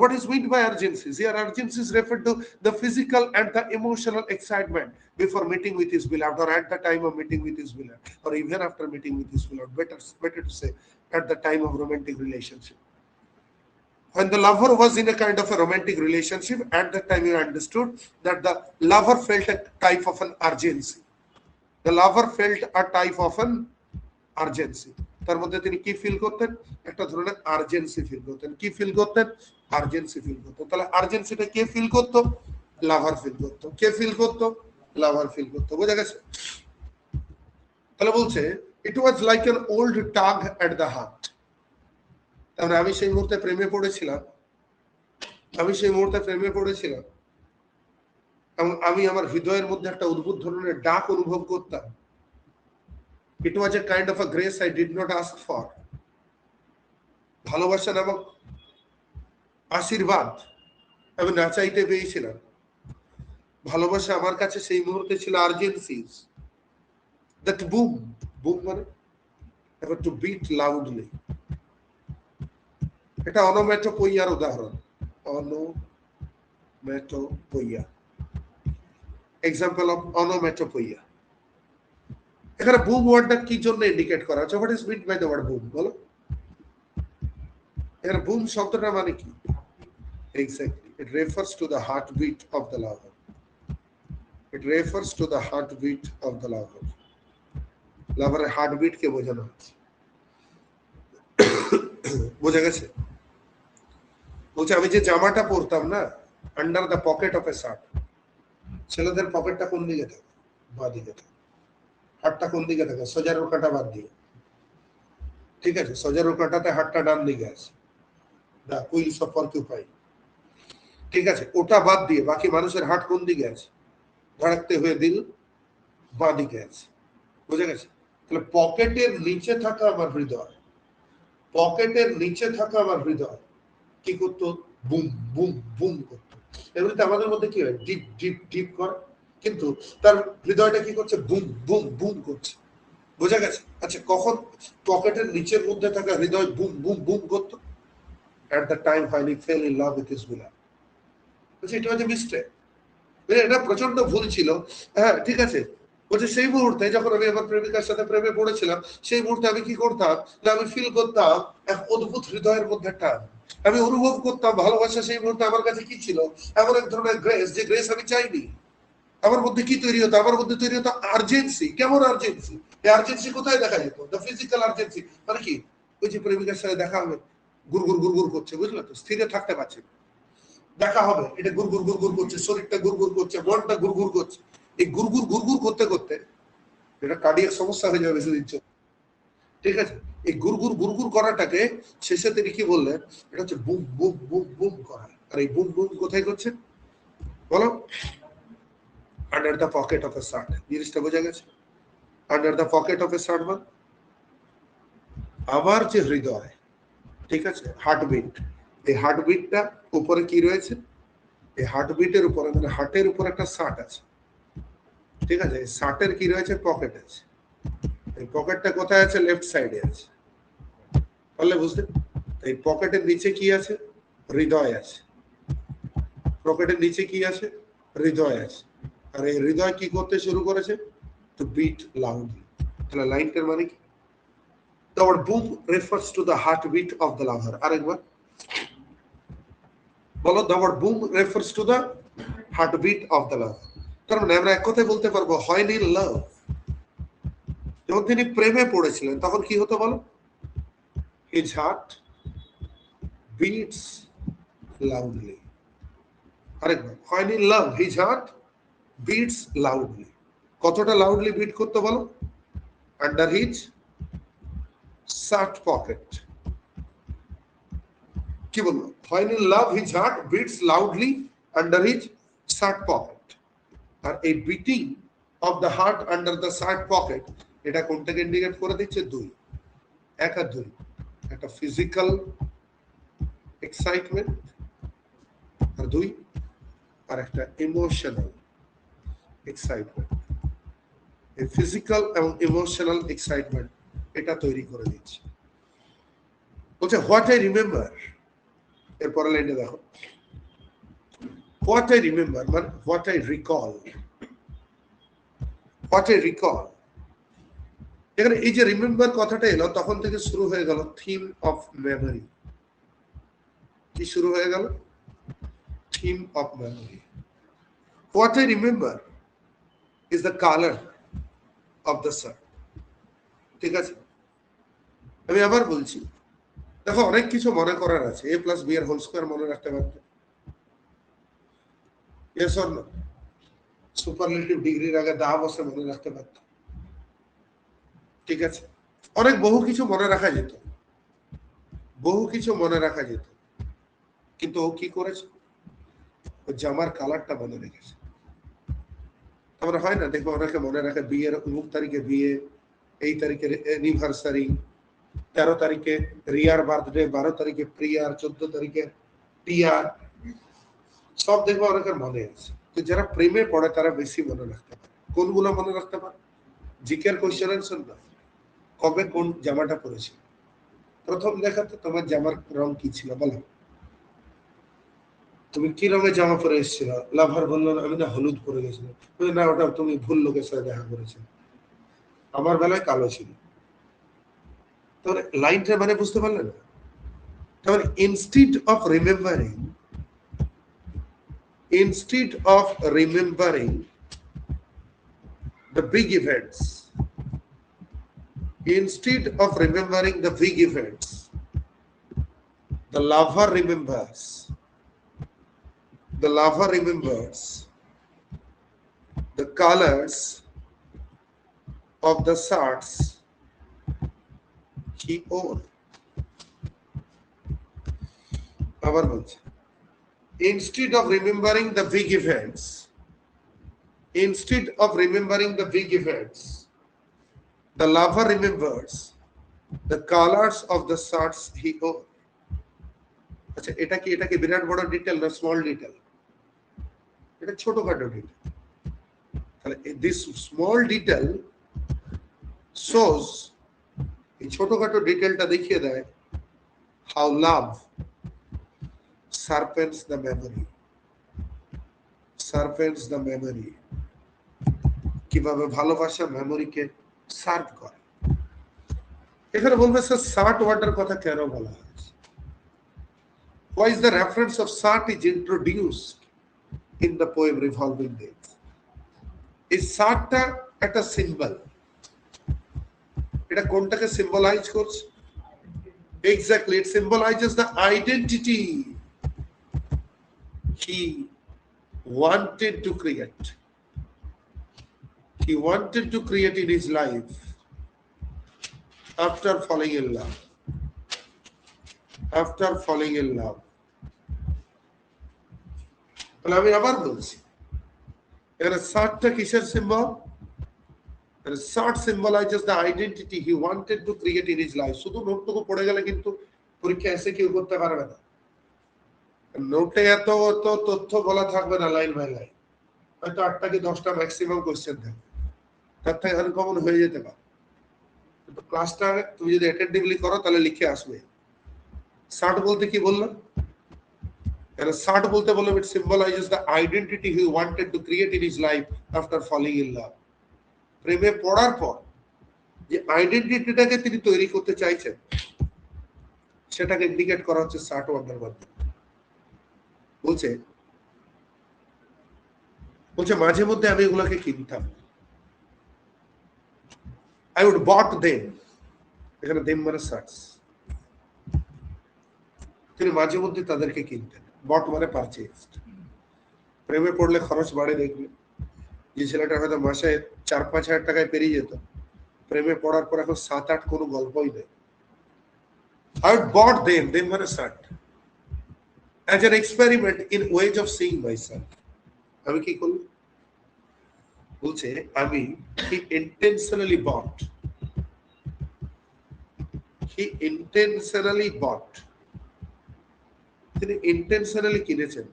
What is meant by urgencies? Here, urgencies refer to the physical and the emotional excitement before meeting with his beloved, or at the time of meeting with his beloved, or even after meeting with his beloved. Better to say, at the time of romantic relationship. When the lover was in a kind of a romantic relationship, at that time you understood that the lover felt a type of an urgency. The lover felt a type of an urgency. তার মধ্যে তিনি কি feel করতেন? একটা ধরনের urgency feel করতেন। কি feel করতেন? আর্জেন্সি ফিল করতেন। তাহলে আর্জেন্সিটা কে ফিল করতো? লাভার ফিল করতো। কে ফিল করতো? লাভার ফিল করতো। বোঝা গেছে? তাহলে বলছে it was like an old tug at the heart. তাহলে আমি সেই মুহূর্তে প্রেমে পড়েছিলাম, এবং আমি আমার হৃদয়ের মধ্যে একটা অদ্ভুত ধরনের ডাক অনুভব করতাম। It was a kind of a grace I did not ask for. ভালোবাসা নামক আশীর্বাদ আমি না চাইতে পেয়েছিলাম। ভালোবাসা আমার কাছে সেই মুহূর্তে ছিল আর্জেন্সিস। That boom, boom মানে এবার to beat loudly. এটা অনোমেটোপইয়ার উদাহরণ। Onomatopoeia, example of onomatopoeia. এখানে বুম ওয়ার্ডটা কি জন্য ইন্ডিকেট করা হচ্ছে? What is meant by the word boom? বলো। এখানে বুম শব্দটা মানে কি? Exactly, it refers to the heartbeat of the lover. It refers to the heartbeat of the lover. লাভারের হার্টবিট কে বোঝানো হচ্ছে। বোঝা গেছে? বলছে আমি যে জামাটা পরতাম না, under the pocket of A shirt, ছেলেদের পকেটটা কোন দিকে থাকে? বাঁ দিকে থাকে। হাতটা কোন দিকে থাকে? সোজা রোকাটা বাদ দিয়ে। ঠিক আছে, সোজা রোকাটাতে হাতটা ডান দিকে আছে, দা কুইলস অফ পর্কিউপাইন। ঠিক আছে, ওটা বাদ দিয়ে বাকি মানুষের হাত কোন দিকে আছে? ধড়কতে हुए দিল বাঁ দিকে আছে। বুঝা গেছে? তাহলে পকেটের নিচে থাকা আমার হৃদয়, পকেটের নিচে থাকা আমার হৃদয় কি করতো? বুম বুম বুম করতো। এমনিতে আমাদের মধ্যে কি হয়? ডিপ ডিপ ডিপ করে, কিন্তু তার হৃদয়টা কি করছে? বুম বুম বুম করছে। বোঝা গেছে? আচ্ছা, কখন পকেটের নিচের মধ্যে থাকা হৃদয় বুম বুম বুম করতো? At the time when he fell in love with his beloved. বলছে এটা হচ্ছে মিস্টেক, এটা প্রচন্ড ভুল ছিল। হ্যাঁ, ঠিক আছে। বলছে সেই মুহূর্তে যখন আমি আমার প্রেমিকার সাথে প্রেমে পড়েছিলাম, সেই মুহূর্তে আমি কি করতাম? না, আমি ফিল করতাম এক অদ্ভুত হৃদয়ের মধ্যে টান। আমি অনুভব করতাম ভালোবাসা সেই মুহূর্তে আমার কাছে কি ছিল? এমন এক ধরনের গ্রেস, যে গ্রেস আমি চাইনি। আমার মধ্যে কি তৈরি হতো? আমার মধ্যে তৈরি হতো আর্জেন্সি। কেমন আর্জেন্সি? এই আর্জেন্সি কোথায় দেখা যেত? The physical urgency. মানে কি? ওই যে প্রেমিকার সাথে দেখা হবে, গুড়গুড় গুড়গুড় করছে, বুঝলে তো? স্থিরে থাকতে পারছে না। দেখা হবে, এটা গুড়গুড় গুড়গুড় করছে, শরীরটা গুড়গুড় করছে, মনটা গুড়গুড় করছে। এই গুড়গুড় গুড়গুড় করতে করতে এটা কার্ডিয়াক সমস্যা হয়ে যাবে বেশিদিন চলে। ঠিক আছে, এই গুড়গুড় গুড়গুড় করাটাকে শেষে তিনি কি বললেন? এটা হচ্ছে বুম বুম বুম বুম করা। আর এই বুম বুম কোথায় করছে বলো? Under the pocket of A shirt. জিনিসটা বোঝা গেছে? Under the pocket of A shirt মানে আমার যে হৃদয়, ঠিক আছে, হার্টবিট, এই হার্টবিটটা উপরে কি রয়েছে? এই হার্টবিটের উপরে মানে হার্টের উপর একটা শার্ট আছে। ঠিক আছে, শার্টের কি রয়েছে? পকেট আছে। এই পকেটটা কোথায় আছে? লেফট সাইডে আছে। পারলে বুঝতে? এই পকেটের নিচে কি আছে? হৃদয় আছে। পকেটের নিচে কি আছে? হৃদয় আছে। আর এই হৃদয় কি করতে শুরু করেছে? To beat loudly. তাহলে লাইনটার মানে কি? The word boom refers to the heartbeat of the lover. আরেকবার বলো। The word boom refers to the heartbeat of the lover. তার মানে আমরা এক কথায় বলতে পারবো, হয় নি লাভ। যখন তিনি প্রেমে পড়েছিলেন তখন কি হতো বলো? His heart beats loudly. আরেকবার, হয় নি লাভ, his heart beats loudly. কতটা লাউডলি বিট করতে বলো? Under his shirt pocket. কি বলবো? হয় নি লাভ, his heart beats loudly under his shirt pocket. আর এই beating of the heart under the shirt pocket, এটা কোনটাকে ইন্ডিকেট করে দিচ্ছে? দুই, এক আর দুই, একটা একটা ফিজিক্যাল এক্সাইটমেন্ট, আর দুই আর একটা ইমোশনাল এক্সাইটমেন্ট। এই ফিজিক্যাল এবং ইমোশনাল এক্সাইটমেন্ট এটা তৈরি করে দিচ্ছে। বলছে হোয়াট আই রিমেম্বার, এরপরে লাইনে দেখো, হোয়াট আই রিমেম্বার মানে what I recall. What I recall, এখানে এই যে রিমেম্বার কথাটা এলো তখন থেকে শুরু হয়ে গেল থিম অফ মেমোরি। কি শুরু হয়ে গেল? Theme of memory. What I remember is the colour of the sun. ঠিক আছে, আমি আবার বলছি, দেখো অনেক কিছু মনে করার আছে। a প্লাস বি এর হোল স্কয়ার মনে রাখতে পারতে, ইয়েস অর নো? সুপারলেটিভ ডিগ্রির আগে দা বসে মনে রাখতে পারত। ঠিক আছে, অনেক বহু কিছু মনে রাখা যেত, বহু কিছু মনে রাখা যেত, কিন্তু ও কি করেছে? ও জামার কালারটা মনে রেখেছে। তারপরে হয় না, দেখো অনেকে মনে রাখে বিয়ের অমুক তারিখে বিয়ে, এই তারিখে অ্যানিভার্সারি, 13 তারিখে রিয়ার বার্থডে, 12 তারিখে প্রিয়ার, 14 তারিখে টিয়ার, সব দেখবো অনেকের মনে আছে। তো যারা প্রেমে পড়ে তারা বেশি মনে রাখতে পারে। কোনগুলো মনে রাখতে পারে? জিকের কোশ্চেন আনসার না, কবে কোন জামাটা পরেছিল, প্রথম দেখাতে তোমার জামার রং কি ছিল বলো, তুমি কি রঙের জামা পরে এসেছিল? লাভার বললো আমি না হলুদ পরে গেছিলাম। না, ওটা তুমি ভুল লোকের সাথে দেখা করেছো, আমার বেলায় কালো ছিল। তাহলে লাইনটা মানে বুঝতে পারলে না? তাহলে instead of remembering the big events, instead of remembering the big events, the lover remembers the colors of the shirts he wore. আবার বলছি, instead of remembering the big events, the lover remembers the colors of the shirts he wore. আচ্ছা, এটা কি বিরাট বড় detail না small detail? এটা ছোটখাটো detail. তাহলে দিস স্মল ডিটেল শোজ, এই ছোটখাটো ডিটেলটা দেখিয়ে দেয় how love sharpens the memory, কিভাবে ভালোবাসা মেমোরিকে শার্প করে। এখানে বলবে স্যার শার্ট ওয়ার্ডের কথা কেন বলা হয়েছে? Why is the reference of shirt is introduced in the poem Revolving Days? এই শার্টটা একটা সিম্বল, এটা কোনটাকে সিম্বলাইজ করছে? Exactly, it symbolizes the identity he wanted to create. He wanted to create in his life after falling in love. তাহলে আমি আবার বলছি, এখানে শার্টটা কিসের symbol? Short symbolizes the identity he wanted to create in his life. শুধু নোটটুকু পড়ে গেলে কিন্তু পরীক্ষা এসে কেউ করতে পারবে না। নোটে এত তথ্য বলা থাকবে না লাইন বাই লাইন, হয়তো 8টা কি 10টা ম্যাক্সিমাম কোশ্চেন থাকবে, তার থেকে আনকমন হয়ে যেতে পারে। কিন্তু ক্লাসটা তুমি যদি অ্যাটেন্টিভলি করো তাহলে লিখে আসবে। শার্ট বলতে কি বললাম? শার্ট বলতে বললাম it symbolizes the identity he wanted to create in his life after falling in love. প্রেমে পড়ার পর যে আইডেন্টিটিটাকে তিনি তৈরি করতে চাইছেন সেটাকে ইন্ডিকেট করা হচ্ছে শার্ট ওয়ার্ডের মাধ্যমে। বলছে মাঝে মধ্যে আমি এগুলোকে কিনতাম, I would bought them, এখানে দেম মানে শার্টস। তিনি মাঝে মধ্যে তাদেরকে কিনতেন, বট মানে পারচেজড। প্রেমে পড়লে খরচ বাড়ে। দেখবে যে ছেলেটা হয়তো মাসে 4-5 হাজার টাকায় পেরিয়ে যেত, প্রেমে পড়ার পর এখন 7-8 কোনো গল্পই নেই। I would bought them মানে shirt, as an experiment in ways of seeing myself. আমি কি করলাম? বলছে he intentionally bought he intentionally bought, তিনি ইন্টেনশনালি কিনেছেন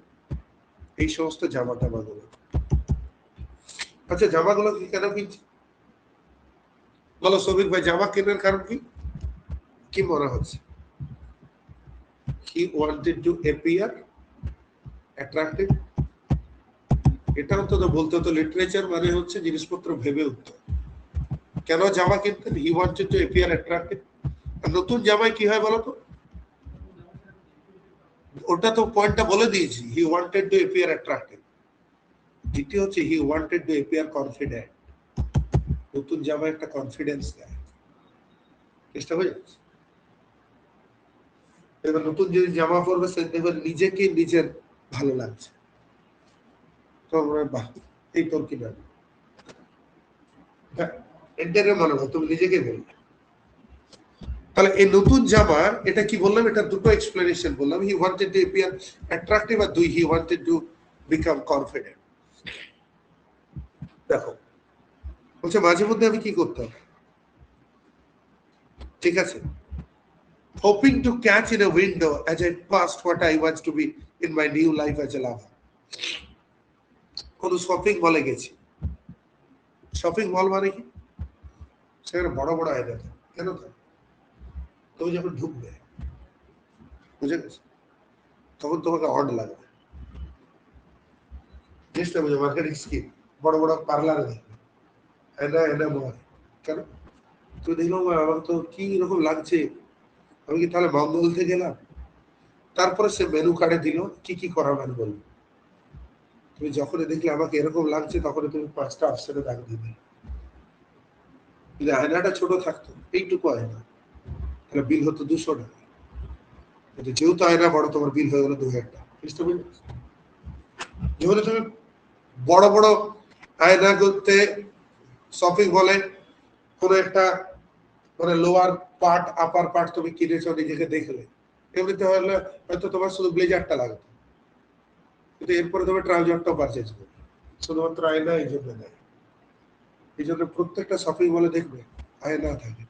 এই সমস্ত জামা টামাগুলো। আচ্ছা, জামাগুলো কি কেন কিনছে বলো সবিক ভাই? জামা কেনার কারণ কি কি মনে হচ্ছে? হি ওয়ান্টেড টু অ্যাপিয়ার অ্যাট্রাক্টিভ। এটা অন্তত বলতে হতো লিটারেচার মানে হচ্ছে জিনিসপত্র ভেবে উঠতে। কেন জামা কিনতেন? He wanted to appear attractive. নতুন জামায় কি হয় বলো তো? ওটা তো পয়েন্টটা বলে দিয়েছি, হি ওয়ান্টেড টু অ্যাপিয়ার অ্যাট্রাক্টিভ। দ্বিতীয় হচ্ছে হি ওয়ান্টেড টু অ্যাপিয়ার কনফিডেন্ট। নতুন জামায় একটা কনফিডেন্স দেয়, চেষ্টা হয়ে যাচ্ছে। এবার নতুন যদি জামা পরবে সে দেখবে নিজেকে নিজের ভালো লাগছে, তো বাহ এই তোর কি না এন্টারে মনে হয় তুমি নিজেকে বলবে। তাহলে এই নতুন জামার এটা কি বললাম, এটা দুটো এক্সপ্লেনেশন বললাম। He wanted to appear attractive আর দুই he wanted to become confident. দেখো বলছে মাঝে মধ্যে আমি কি করতাম, ঠিক আছে, hoping to catch in a window as I passed what I was to be in my new life as a lover. কোন শপিং মলে গেছি, শপিং মল মানে কি সেখানে বড় বড় আয়না থাকে, কেন থাকে? তুমি যখন ঢুকবে, বুঝে গেছো, তখন তোমাকে অড লাগবে। জিনিসটা বুঝে মার্কেটিং স্কিম। বড় বড় পার্লারে দেখবে আয়না আয়না মল, কেন? তুমি দেখলো আমার তো কি রকম লাগছে, আমি কি তাহলে মঙ্গলতে গেলাম? তারপরে সে মেনু কার্ডে দিল কি কি করাবেন বলবো। তুমি যখনই দেখলে আমাকে এরকম লাগছে তখনই তুমি 5টা অপশনে দাগ দিবে। যদি আয়নাটা ছোট থাকতো, এইটুকু আয়না, তাহলে বিল হতো 200 টাকা। কিন্তু যেহেতু আয়না বড়, তোমার বিল হয়ে গেল 2000 টাকা। যেহেতু তুমি বড় বড় আয়না করতে শপিং মলে কোন একটা মানে লোয়ার পার্ট আপার পার্ট তুমি কিনেছো, নিজেকে দেখলে, এমনিতে হলে হয়তো তোমার শুধু ব্লেজারটা লাগতো, কিন্তু এরপরে তুমি ট্রাউজারটাও পারচেজ করবে, শুধুমাত্র আয়না এই জন্য দেয়। এই জন্য প্রত্যেকটা শপিং মলে দেখবে আয়না থাকে।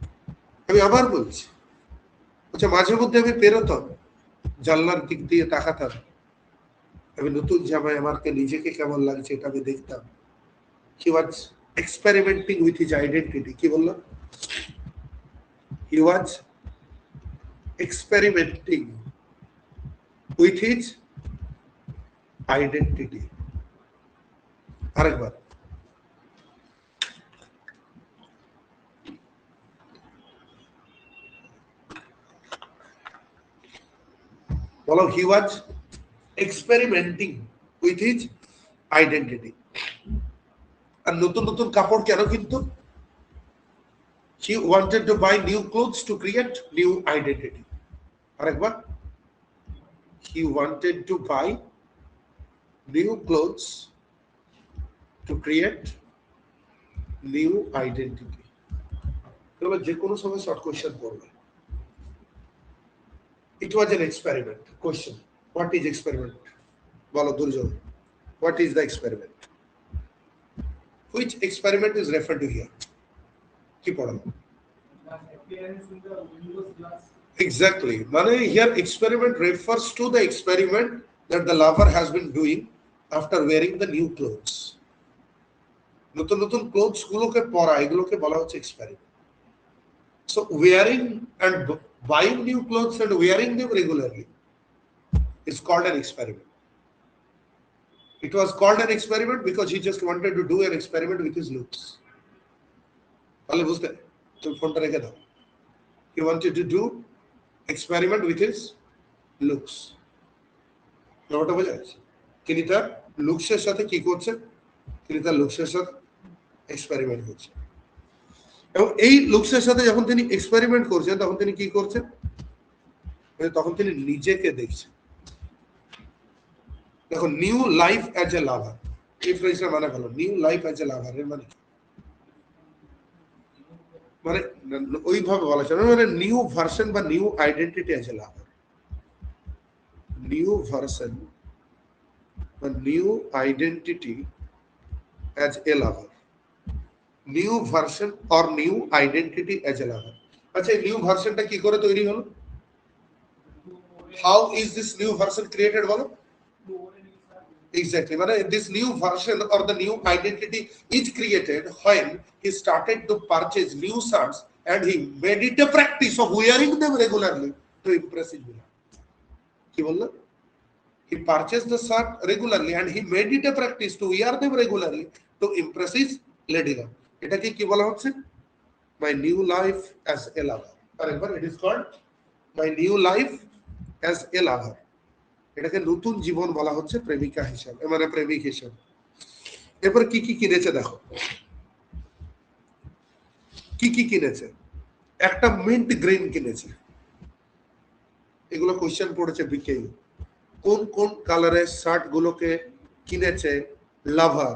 আমি আবার বলছি, আচ্ছা মাঝে মধ্যে আমি বেরোতাম, জানলার দিক দিয়ে তাকাতাম, আমি নতুন জামায় আমাকে নিজেকে কেমন লাগছে এটা আমি দেখতাম। হি ওয়াজ এক্সপেরিমেন্টিং উইথ হিজ আইডেন্টিটি। কি বললাম? হি ওয়াজ এক্সপেরিমেন্টিং উইথ হিজ আইডেন্টিটি। আরেকবার বলো, হি ওয়াজ এক্সপেরিমেন্টিং উইথ হিজ আইডেন্টিটি। আর নতুন নতুন কাপড় কেন কিন্তু? He wanted to buy new clothes to create new identity. আরেকবার, he wanted to buy new clothes to create new identity. এবার যে কোনো সময় শর্ট কোয়েশ্চেন করবে। It was an experiment. Question: what is experiment? বলো দুর্যোগ, what is the experiment? Which experiment is referred to here? কি পড়াবো? Exactly. মানে here experiment refers to the experiment that the lover has been doing after wearing the new clothes. নতুন নতুন clothes গুলোকে পরা, এগুলোকে বলা হচ্ছে experiment. So wearing and buying new clothes and wearing them regularly is called an experiment. It was called an experiment because he just wanted to do an experiment with his looks. তাহলে বুঝতে, তুমি ফোনটা রেখে দাও। He wanted to do experiment with his looks. ব্যাপারটা বোঝা যাচ্ছে? তিনি তার লুকসের সাথে কি করছেন? তিনি তার লুকসের সাথে এক্সপেরিমেন্ট করছেন। এবং এই লুকসের সাথে যখন তিনি এক্সপেরিমেন্ট করছেন তখন তিনি কি করছেন? তখন তিনি নিজেকে দেখছেন। দেখো, new life as a lover, এই ফ্রেজটা মানে ভালো। New life as a lover এর মানে মানে ওইভাবে বলা যায় মানে নিউ ভার্সন বা new identity as a lover. New version বা new identity as a lover. New version or new identity as a lover. আচ্ছা এই নিউ ভার্সনটা কি করে তৈরি হলো? How is this new version created বলো? Exactly. But this new version or the new identity is created when he started to purchase new shirts and he made it a practice of wearing them regularly to impress his beloved. কি বললো? He purchased the shirt regularly and he made it a practice to wear them regularly to impress his lady love. এটাকে কি বলা হচ্ছে? My new life as a lover. Remember, it is called my new life as a lover. এটাকে নতুন জীবন বলা হচ্ছে প্রেমিকা হিসাবে, মানে প্রেমিক হিসাবে। এরপর কি কি কিনেছে দেখো, কি কি কিনেছে। একটা মিন্ট গ্রিন কিনেছে, এগুলো কোশ্চেন পড়েছে বিকেই। কোন কোন কালারের শার্ট গুলোকে কিনেছে লাভার,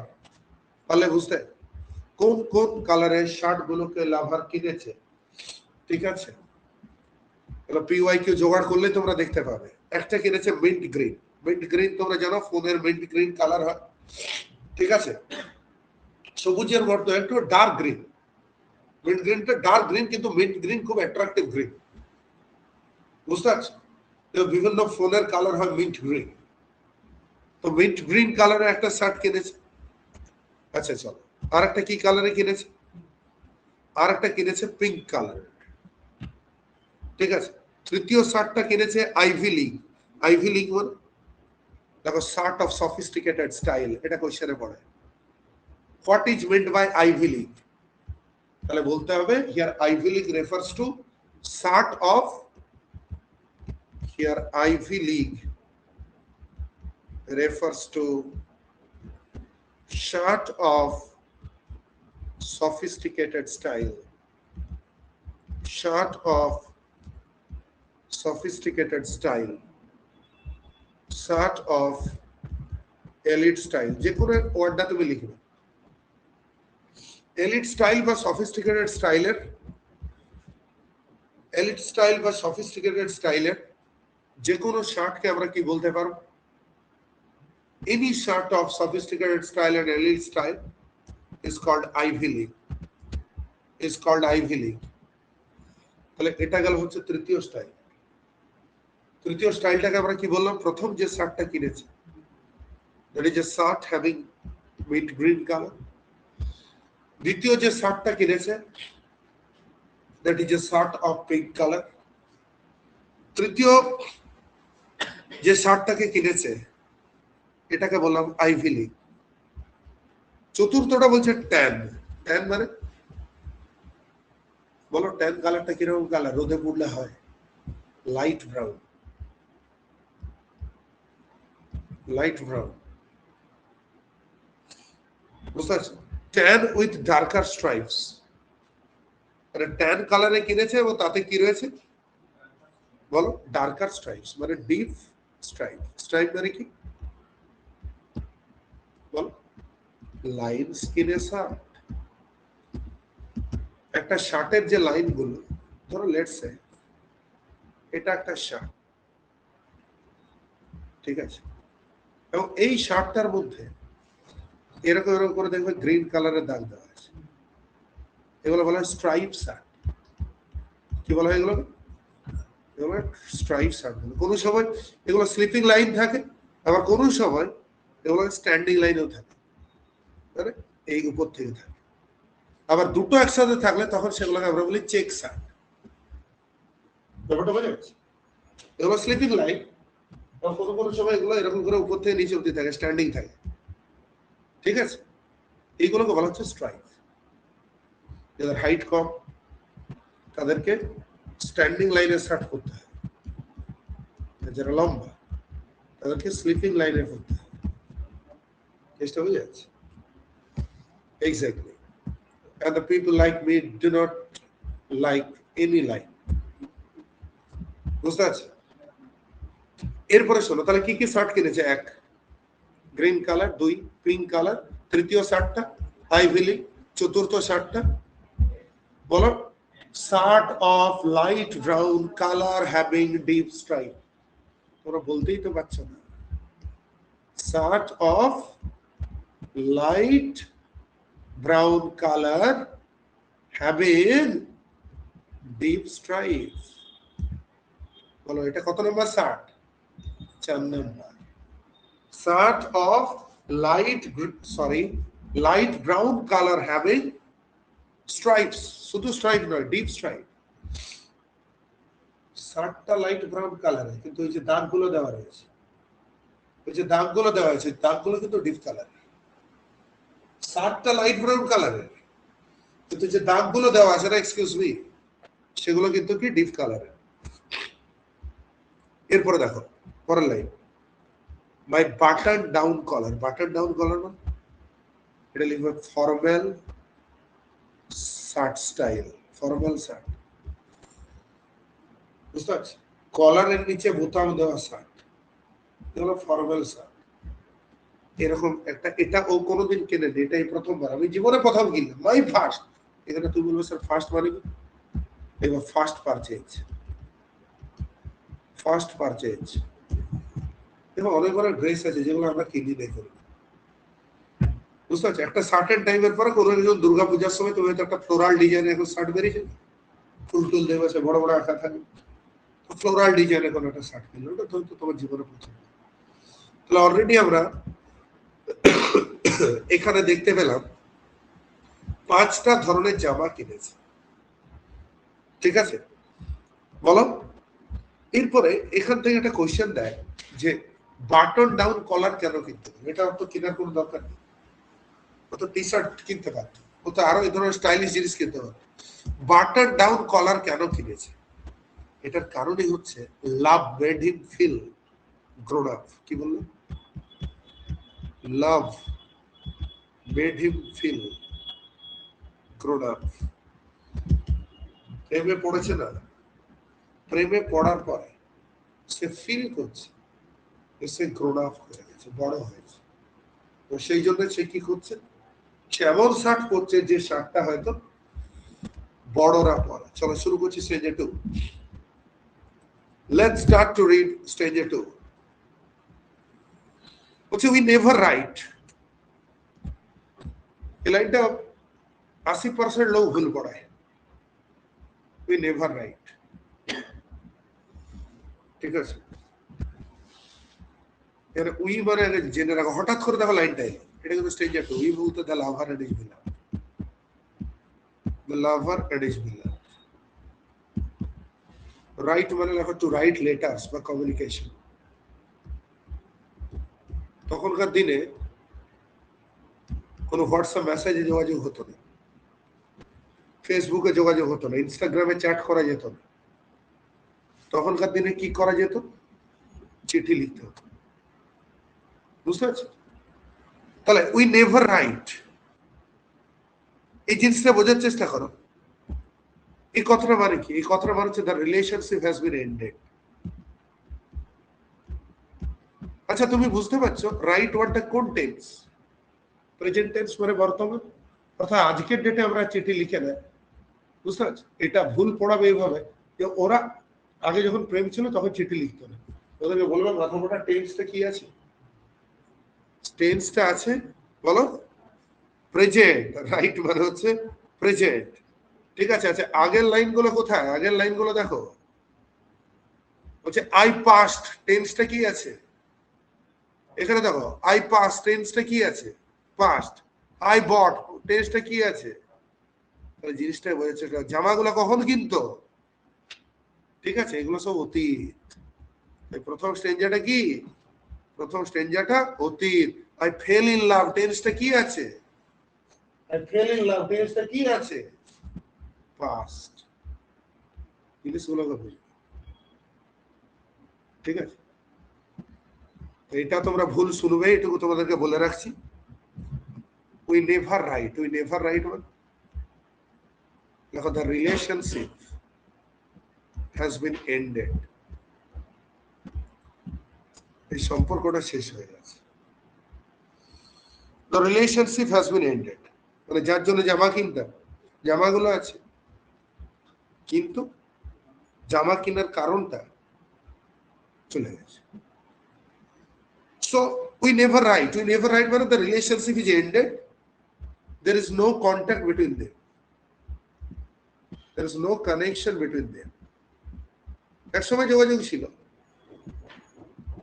পারলে বুঝতে? কোন কোন কালারের শার্ট গুলোকে লাভার কিনেছে, ঠিক আছে? পিওয়াই কিউ জোগাড় করলে তোমরা দেখতে পাবে। একটা কিনেছে মিন্ট গ্রিন। মিন্ট গ্রিন তোমরা জানো ফোনের মিন্ট গ্রিন কালার হয়, ঠিক আছে? সবুজের মতো একটু ডার্ক গ্রিন। মিন্ট গ্রিনটা ডার্ক গ্রিন, কিন্তু মিন্ট গ্রিন খুব অ্যাট্রাকটিভ গ্রিন, বুঝতে পারছো? বিভিন্ন ফোনের কালার হয় মিন্ট গ্রিন। তো মিন্ট গ্রিন কালারের একটা শার্ট কিনেছে। আচ্ছা চলো, আর একটা কি কালারে কিনেছে? আর একটা কিনেছে পিঙ্ক কালার, ঠিক আছে? তৃতীয় শার্টটা কিনেছে আইভি লিগ। আইভি লিগ মানে দেখো শার্ট অফ সফিস্টিকেটেড স্টাইল, এটা কোশ্চেনে পড়ে। What is meant by Ivy League? তাহলে বলতে হবে here Ivy League refers to shirt of, here Ivy League refers to shirt of sophisticated style. Shirt of sophisticated style. Shirt of elite style. যে কোনো ওয়ার্ডটা তুমি লিখবে। এলিট স্টাইল বা sophisticated স্টাইলের, এলিট স্টাইল বা সফিস্টিকেটেড স্টাইলের যে কোনো শার্টকে আমরা কি বলতে পারবো? Any shirt of sophisticated style and elite style is called Ivy League. Is called Ivy League. তাহলে এটা গেল হচ্ছে তৃতীয় স্টাইল। তৃতীয় স্টাইলটাকে আমরা কি বললাম? প্রথম যে শার্টটা কিনেছে, that is a shirt having mint green color. দ্বিতীয় যে শার্টটা কিনেছে, that is a shirt of pink color. তৃতীয় যে শার্টটাকে কিনেছে এটাকে বললাম আইভি লিগ। চতুর্থটা বলছে ট্যান। ট্যান মানে বলো, ট্যান কালারটা কিরকম কালার? রোদে পুড়লে হয় লাইট ব্রাউন। লাইট ব্রাউন, বুঝতে পারছো? ট্যান উইথ ডার্কার স্ট্রাইপস, মানে ট্যান কালারে কিনেছে এবং তাতে কি রয়েছে বলো? ডার্কার স্ট্রাইপস, মানে ডিপ স্ট্রাইপ। স্ট্রাইপ মানে কি বলো? লাইন স্কিনে শার্ট। একটা শার্টের যে লাইন গুলো, ধরো লেটস সে এটা একটা শার্ট, ঠিক আছে? এবং এই শার্টটার মধ্যে এরকম এরকম করে দেখবে গ্রিন কালারের দাগ দেওয়া আছে, এগুলো বলা হয় স্ট্রাইপ শার্ট। কি বলা হয় এগুলো? এগুলো স্ট্রাইপ শার্ট। কোনো সময় এগুলো স্লিপিং লাইন থাকে, আবার কোনো সময় এগুলো স্ট্যান্ডিং লাইনেও থাকে, মানে এই উপর থেকে থাকে। আবার দুটো একসাথে থাকলে তখন সেগুলোকে আমরা বলি চেক শার্ট। ব্যাপারটা বোঝা যাচ্ছে? এগুলো স্লিপিং লাইন, কোনো কোনো সময় এগুলো এরকম করে উপর থেকে নিচে অবধি থাকে, স্ট্যান্ডিং থাকে, ঠিক আছে? এইগুলোকে বলা হচ্ছে স্ট্রাইপ। যাদের হাইট কম তাদেরকে স্ট্যান্ডিং লাইনে শার্ট করতে হয়, যারা লম্বা তাদেরকে স্লিপিং লাইনে করতে হয়। চেষ্টা হয়ে যাচ্ছে? Exactly. And the people like me do not like any line. বুঝতে পারছো? এরপরে শোনো, তাহলে কি কি শার্ট কিনেছে? এক, গ্রিন কালার। দুই, পিঙ্ক কালার। তৃতীয় শার্টটা আইভি লিগ। চতুর্থ শার্টটা বলো? Shirt of light brown colour having deep stripe. তোমরা বলতেই তো পারছো না। Shirt of light brown color having deep stripe. বলো এটা কত number shirt? 4 number. Shirt of light brown colour having stripes, শুধু স্ট্রাইপ নয়, ডিপ স্ট্রাইপ। শার্টটা লাইট ব্রাউন কালারে, কিন্তু ওই যে দাগগুলো দেওয়া রয়েছে, ওই যে দাগগুলো দেওয়া আছে, দাগগুলো কিন্তু ডিপ কালার। শার্টটা লাইট ব্রাউন কালারের, কিন্তু যে দাগগুলো দেওয়া আছে না, এক্সকিউজ মি, সেগুলো কিন্তু কি ডিপ কালারের। এরপরে দেখো পরের লাইন, মাই বাটন ডাউন কলার। বাটন ডাউন কলার মানে এটা লিখবে formal shirt style, formal shirt, বুঝতে পারছি? কলারের নিচে বোতাম দেওয়া শার্ট, এগুলো ফর্মাল শার্ট। এরকম একটা, এটা ও কোনোদিন কেনেনি, এটাই প্রথমবার, আমি জীবনে প্রথম কিনলাম, মাই ফার্স্ট। এখানে তুই বলবে স্যার ফার্স্ট মানে কি? এবার ফার্স্ট পারচেজ, ফার্স্ট পারচেজ। এবং অনেক অনেক ড্রেস আছে যেগুলো আমরা কিনি নাই করি, বুঝতে পারছি? একটা সার্টেন টাইমের পরে কোনো একজন দুর্গাপূজার সময় তুমি হয়তো একটা ফ্লোরাল ডিজাইন এখন শার্ট বেরিয়েছে, ফুল টুল দেবে, বড় বড় আঁকা থাকে, ফ্লোরাল ডিজাইনের কোনো একটা শার্ট কিনলো, ওটা তো তোমার জীবনে পছন্দ। তাহলে অলরেডি আমরা এখানে দেখতে পেলাম 5টা ধরনের জামা কিনেছে, ঠিক আছে? বলো এরপরে এখান থেকে একটা কোশ্চেন দেয় যে বাটন ডাউন কলার কেন কিনতে হবে? এটা তো কেনার কোনো দরকার নেই, ও তো টি শার্ট কিনতে পারত, ও তো আরো এই ধরনের স্টাইলিশ জিনিস কিনতে পারত। বাটন ডাউন কলার কেন কিনেছে? এটার কারণই হচ্ছে love made him feel grown up. কি বললো? Love made him feel grown up. প্রেমে পড়েছে না, প্রেমে পড়ার পরে সে ফিল করছে সে গ্রোন আপ হয়ে গেছে, বড় হয়েছে। তো সেই জন্য সে কি করছে, সে এমন শার্ট পরছে যে শার্টটা হয়তো বড়রা পরে। চলো শুরু করছি স্টেঞ্জে 2। Let's start to read Stranger 2. বলছে we never write, এই লাইনটা 80% লোক ভুল পড়ায়। we never write, ঠিক আছে? এর উই মানে জেনে রাখো, হঠাৎ করে দেখো লাইনটা এলো, এটা কিন্তু Stranger 2। উই বলতে the lover and his beloved, the lover and his beloved। Right মানে লেখো টু রাইট লেটার্স বা কমিউনিকেশন। তখনকার দিনে কোনো হোয়াটসঅ্যাপ মেসেজে যোগাযোগ হতো না, ফেসবুকে যোগাযোগ হতো না, ইনস্টাগ্রামে চ্যাট করা যেত না। তখনকার দিনে কি করা যেত? চিঠি লিখতে হতো, বুঝতে পারছো? তাহলে উই নেভার রাইট, এই জিনিসটা বোঝার চেষ্টা করো। এই কথাটা মানে কি? এই কথাটা মানে হচ্ছে the relationship has been ended. আচ্ছা তুমি বুঝতে পারছো রাইট ওয়ার্ডটা কোন টেন্স? প্রেজেন্ট টেন্স মানে বর্তমান, অর্থাৎ আজকের ডেটে আমরা চিঠি লিখে দেয়, বুঝতে পারছো? এটা ভুল পড়াবে এইভাবে যে ওরা আগে যখন প্রেম ছিল তখন চিঠি লিখতো না। ওদেরকে বলবে মাথামোটা টেন্সটা কি আছে? টেন্সটা আছে, বলো প্রেজেন্ট। রাইট মানে হচ্ছে প্রেজেন্ট, ঠিক আছে? আচ্ছা আগের লাইনগুলো কোথায়? আগের লাইনগুলো দেখো, বলছে আই পাস্ট, টেন্সটা কি আছে? এখানে দেখো আই পাস্ট, টেন্সটা কি আছে? পাস্ট। আই বট, টেন্সটা কি আছে? তাহলে জিনিসটা বোঝাচ্ছে জামাগুলো কখন কিনতো, ঠিক আছে? এগুলো সব অতীত। প্রথম স্টেঞ্জাটা কি? প্রথম স্টেঞ্জাটা অতীত। আই ফেল ইন লাভ, টেন্সটা কি আছে? আই ফেল ইন লাভ, টেন্সটা কি আছে? পাস্ট। জিনিসগুলোকে বুঝবে, ঠিক আছে? এটা তোমরা ভুল শুনবে, এটুকু তোমাদেরকে বলে রাখছি। We never right, we never right মানে দেখো the relationship has been ended, এই সম্পর্কটা শেষ হয়ে গেছে। The relationship has been ended মানে যার জন্য জামা কিনতাম, জামাগুলো আছে, কিন্তু জামা কেনার কারণটা চলে গেছে। So we never write, we never write মানে the relationship is ended, there is no contact between them, there is no connection between them. এক সময় যোগাযোগ ছিল,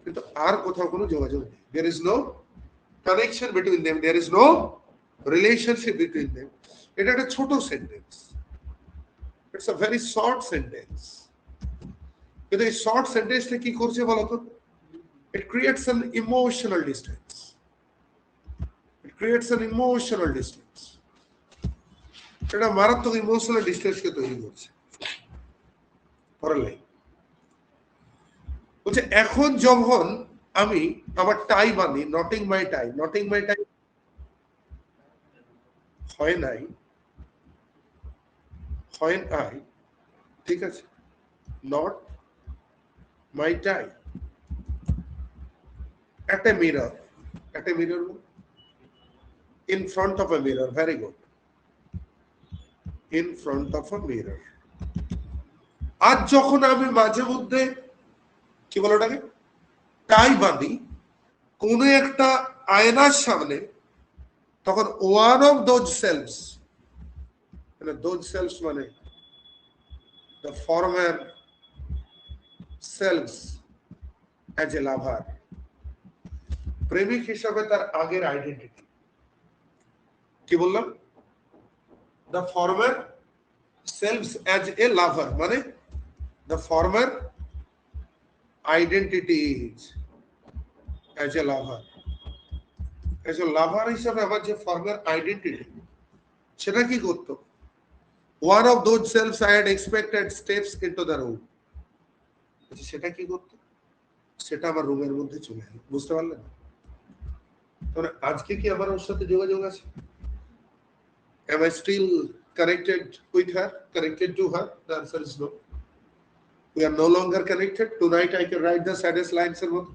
কিন্তু আর কোথাও কোনো যোগাযোগ নেই। There is no connection between them, there is no relationship between them. এটা একটা ছোট sentence, it's a very short sentence, কিন্তু এই শর্ট সেন্টেন্সটা কি করছে বলতো? It creates an emotional distance. It creates an emotional distance. এটা মারাত্মক ইমোশনাল ডিস্টেন্সকে তৈরি করছে। পরের লাইন বলছে, এখন যখন আমি আমার টাই বাঁধি, নটিং মাই টাই, নটিং মাই টাই হয় নাই, হয় নাই, ঠিক আছে, knot my tie at a mirror, at a mirror, in front of a mirror, very good, in front of a mirror. আজ যখন আমি মাঝে মধ্যে কি বলো ওটাকে টাই বাঁধি কোন একটা আয়নার সামনে, তখন one of those selves, মানে those selves মানে the former selves as a lover, প্রেমিক হিসাবে তার আগের আইডেন্টিটি, কি বললাম? The former selves as a lover, মানে the former identities as a lover, as a lover হিসাবে আমার যে ফর্মার আইডেন্টিটি, সেটা কি করতো? One of those selves I had expected steps into the room, সেটা কি করতো? সেটা আমার রুমের মধ্যে চলে এলো। বুঝতে পারলেন? তাহলে আজকে কি আমার ওর সাথে যোগাযোগ আছে? Am I still connected with her, connected to her? The answer is no. We are no longer connected. Tonight I can write the saddest lines এর মধ্যে।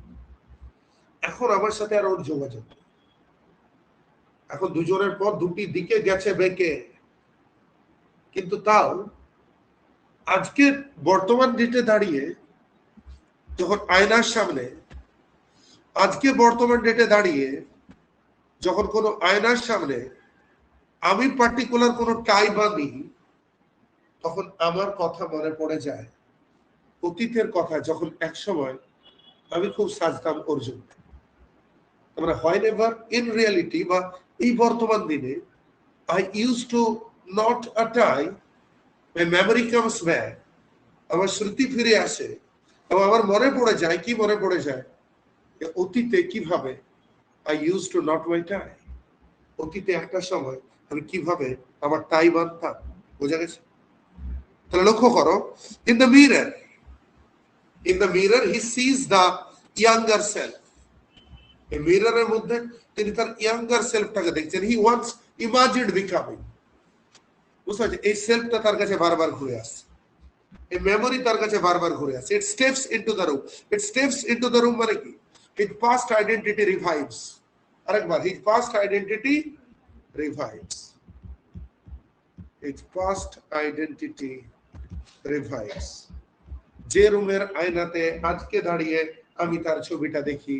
এখন আমার সাথে আর ওর যোগাযোগ, এখন দুজনের পর দুটি দিকে গেছে বেঁকে, কিন্তু তাও আজকে বর্তমান ডেটে দাঁড়িয়ে যখন আয়নার সামনে, আজকে বর্তমান ডেটে দাঁড়িয়ে যখন কোনো আয়নার সামনে আমি পার্টিকুলার কোনো টাই বাঁধি, তখন আমার কথা মনে পড়ে যায় অতীতের কথা, যখন এক সময় আমি খুব সাজতাম অর্জুন। আমরা হয় নেভার ইন রিয়ালিটি বা এই বর্তমান দিনে I use to knot a tie, my memory comes back, আমার স্মৃতি ফিরে আসে এবং আমার মনে পড়ে যায়, কি মনে পড়ে যায়? অতীতে কিভাবে I use to knot my tie, অতীতে একটা সময় আমি কিভাবে আমার টাই বাঁধতাম। বোঝা গেছে? তাহলে লক্ষ্য করো, in the mirror, in the mirror he sees the younger self, এই মিররের মধ্যে তিনি তার ইয়াঙ্গার সেলফটাকে দেখছেন। হি ওয়ান্টস ইমাজিনড বিকামিং, বুঝতে পারছি? এই সেলফটা তার কাছে বারবার ঘুরে আসছে, এই মেমোরি তার কাছে বারবার ঘুরে আসছে। It steps into the room, it steps into the room মানে কি? হিজ পাস্ট আইডেন্টিটি রিভাইভস, আরেকবার, his past identity revives, its past identity revives. যে রুমের আয়নাতে আজকে দাঁড়িয়ে আমি তার ছবিটা দেখি,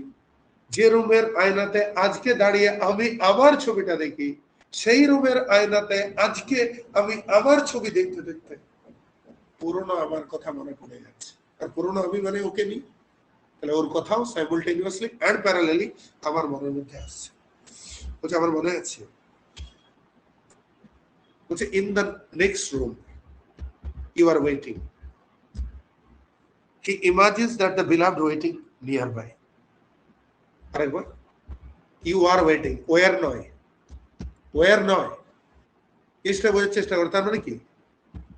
যে রুমের আয়নাতে আজকে দাঁড়িয়ে আমি আমার ছবিটা দেখি, সেই রুমের আয়নাতে আজকে আমি আমার ছবি দেখতে দেখতে পুরনো আমার কথা মনে পড়ে যাচ্ছে। আর পুরনো আমি মানে ওকে নি, তাহলে ওর কথাও সাইমultaneously and parallelly আমার মনের মধ্যে আসছে। বলছে আমার মনে আছে, in the next room you are waiting, he imagines that the beloved waiting nearby. আরেকবার, you are waiting, where নয়, where নয়, এটা বোঝার চেষ্টা করো। তার মানে কি?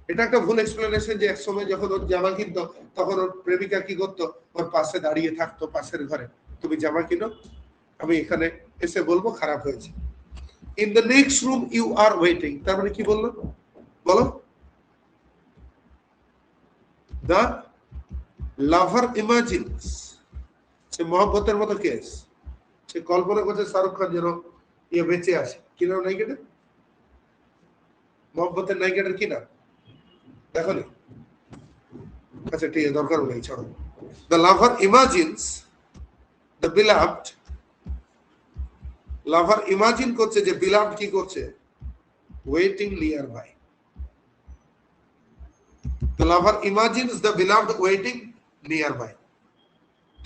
এটা একটা ভুল এক্সপ্লেনেশন যে এক সময় যখন ওর জামা কিনতো, তখন ওর প্রেমিকা কি করতো? ওর পাশে দাঁড়িয়ে থাকতো, পাশের ঘরে, তুমি জামা কিনো, আমি এখানে এসে বলবো খারাপ হয়েছে। In the next room you are waiting, তার মানে কি বললো? বলো। The lover imagines, সে মহব্বতের মতো কেস, সে কল্পনা করছে শাহরুখ খান যেন ইয়ে বেঁচে আসে। কি নাম নায়িকাটা? মহব্বতের নায়িকাটার কি নাম দেখো নি? আচ্ছা ঠিক আছে, দরকার নেই, ছাড়ো। The lover imagines the beloved, lover imagine করছে যে বিলাভড কি করছে? Waiting nearby, The lover imagines the beloved waiting nearby.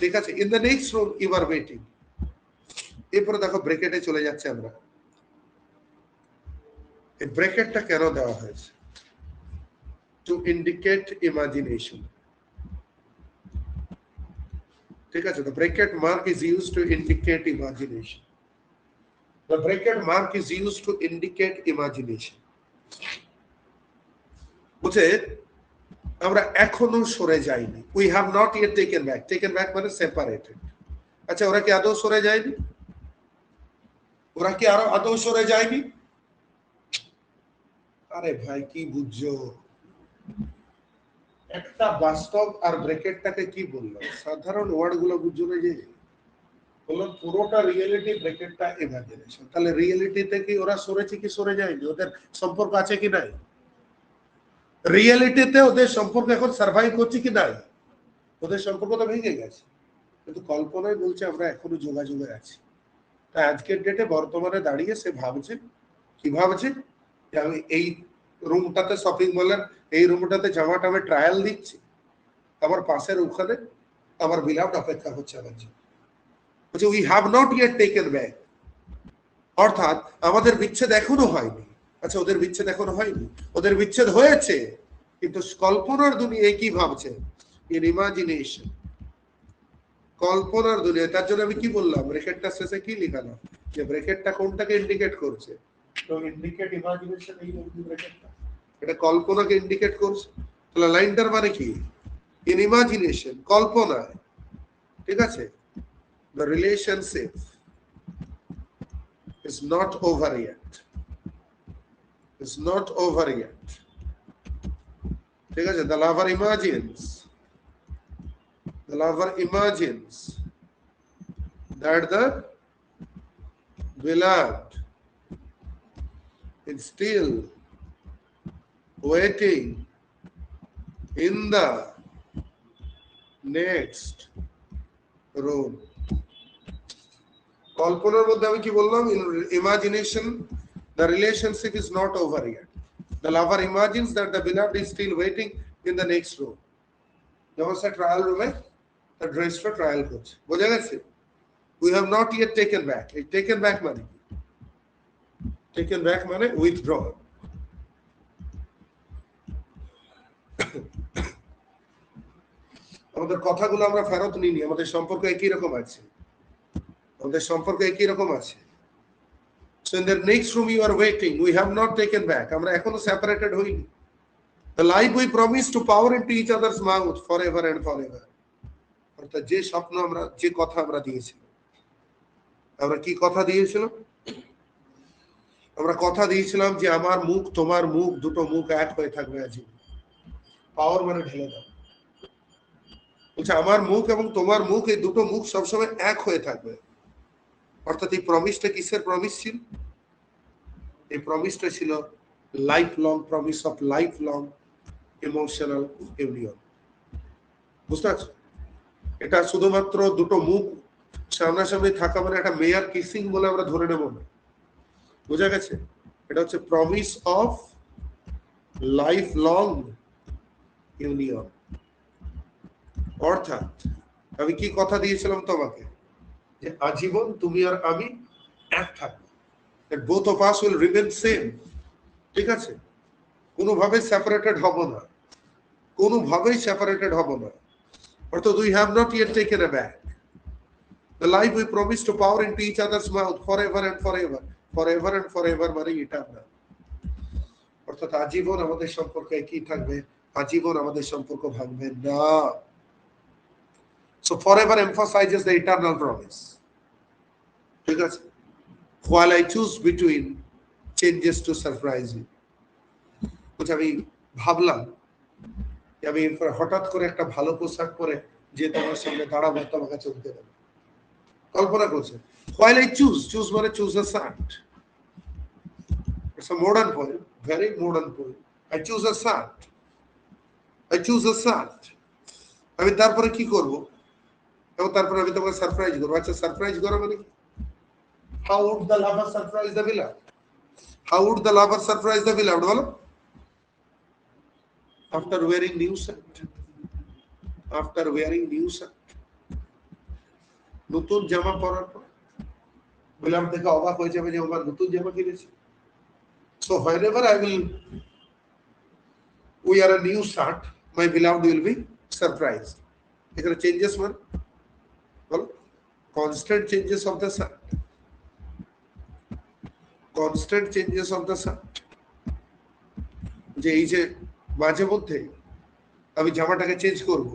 ঠিক আছে, in the next room you are waiting. এরপরে দেখো ব্র্যাকেটে চলে যাচ্ছে আমরা। এই ব্র্যাকেটটা কেন দেওয়া হয়েছে? To indicate imagination. ঠিক আছে, the bracket mark is used to indicate imagination. The bracket mark is used to indicate imagination. বুঝে আমরা এখনো সরে যাইনি। We have not yet taken back. Taken back মানে separated. আচ্ছা, ওরা কি আদৌ সরে যায়নি? ওরা কি আরো আদৌ সরে যায়নি? আরে ভাই কি বুঝছো? একটা বাস্তব আর ব্র্যাকেটটাকে কি বললাম? সাধারণ ওয়ার্ড গুলো বুঝছো না যে? বললাম পুরোটা রিয়েলিটি, ব্র্যাকেটটা ইমাজিনেশন। তাহলে রিয়েলিটিতে কি ওরা সরেছে কি সরে যায়নি? ওদের সম্পর্ক আছে কি নাই? রিয়েলিটিতে ওদের সম্পর্ক এখন সার্ভাইভ করছে কি নাই? ওদের সম্পর্ক তো ভেঙে গেছে, কিন্তু কল্পনায় বলছে আমরা এখনো যোগাযোগে আছি। তাই আজকের ডেটে বর্তমানে দাঁড়িয়ে সে ভাবছে, কি ভাবছে, যে আমি এই রুমটাতে, শপিং মলের এই রুমটাতে জামাটা আমি ট্রায়াল দিচ্ছি, আমার পাশের ওখানে আমার বিলাভড অপেক্ষা করছে আমার জন্য। বলছে we have not yet taken back, অর্থাৎ আমাদের বিচ্ছেদ এখনো হয়নি। আচ্ছা, ওদের বিচ্ছেদ এখনো হয়নি, ওদের বিচ্ছেদ হয়েছে, কিন্তু কল্পনার দুনিয়ায় কি ভাবছে? ইন ইমাজিনেশন, কল্পনার দুনিয়া। তার জন্য আমি কি বললাম, ব্র্যাকেটটা শেষে কি লিখালাম, যে ব্র্যাকেটটা কোনটাকে ইন্ডিকেট করছে? তো ইন্ডিকেট ইমাজিনেশন, এই ব্র্যাকেটটা এটা কল্পনাকে ইন্ডিকেট করছে। তাহলে লাইনটার মানে কি? ইন ইমাজিনেশন, কল্পনায়, ঠিক আছে, the relationship is not over yet. It's not over yet. ঠিক আছে, the lover imagines, the lover imagines that the beloved is still waiting in the next room. কল্পনার মধ্যে আমি কি বললাম? In imagination, the relationship is not over yet. The lover imagines that the beloved is still waiting in the next room. যখন সে trial রুমে তার ড্রেসটা trial করছে, বোঝা গেছে? We have not yet taken back. এই taken back মানে কি? Taken back মানে withdraw. আমাদের কথাগুলো আমরা ফেরত নিইনি, আমাদের সম্পর্ক একই রকম আছে, আমাদের সম্পর্ক একই রকম আছে। So in the next room you are waiting, we have not taken back. আমরা এখনো separated হইনি। The life we promised to pour into each other's mouth forever and forever. অর্থাৎ যে স্বপ্ন আমরা, যে কথা আমরা দিয়েছিলাম, আমরা কি কথা দিয়েছিলাম? আমরা কথা দিয়েছিলাম যে আমার মুখ তোমার মুখ, দুটো মুখ এক হয়ে থাকবে আজীবন। পাওয়ার মানে ঢেলে দাও। বলছে আমার মুখ এবং তোমার মুখ, এই দুটো মুখ সবসময় এক হয়ে থাকবে। অর্থাৎ এই প্রমিসটা কিসের প্রমিস ছিল? এই প্রমিসটা ছিল life long promise of life long emotional union. বুঝতে পারছো? এটা শুধুমাত্র দুটো মুখ সামনাসামনি থাকা মানে একটা মেয়ার কিসিং বলে আমরা ধরে নেব না। বোঝা গেছে? এটা হচ্ছে promise of life long union. অর্থাৎ আমি কি কথা দিয়েছিলাম তোমাকে, যে আজীবন তুমি আর আমি এক থাকবো, that both of us will remain same, ঠিক আছে? কোনোভাবে সেপারেটেড হব না, কোনোভাবেই সেপারেটেড হব না। অর্থাৎ we have not yet taken a back. The life we promised to pour into each other's mouth forever and forever, forever and forever মানে eternal। অর্থাৎ আজীবন আমাদের সম্পর্ক একই থাকবে, আজীবন আমাদের সম্পর্ক ভাঙবে না। So forever emphasizes the eternal promise. ঠিক আছে? While I choose between changes to surprise you. বুঝে আমি ভাবলাম যে আমি হঠাৎ করে একটা ভালো পোশাক পরে যে তোমার সামনে দাঁড়াবো, তোমাকে চলতে দেবো, কল্পনা করছে। While I choose মানে choose a shirt. It's a modern poem, very modern poem. I choose a shirt. I choose a shirt. আমি তারপরে কি করব? এবং তারপরে আমি তোমাকে সারপ্রাইজ করবো। আচ্ছা, সারপ্রাইজ করা মানে কি? How would the lover surprise the beloved? How would the lover surprise the beloved? বলো। after wearing new shirt, after wearing new shirt, নতুন জামা পরার পর বেলাম থেকে অবাক হয়ে যাবে যে আমার নতুন জামা কিনেছি। So whenever I will wear a new shirt, my beloved will be surprised. এখানে চেঞ্জেস মানে বলো, constant changes of the shirt, constant changes of the shirt, যে এই যে মাঝে মধ্যে আমি জামাটাকে চেঞ্জ করব,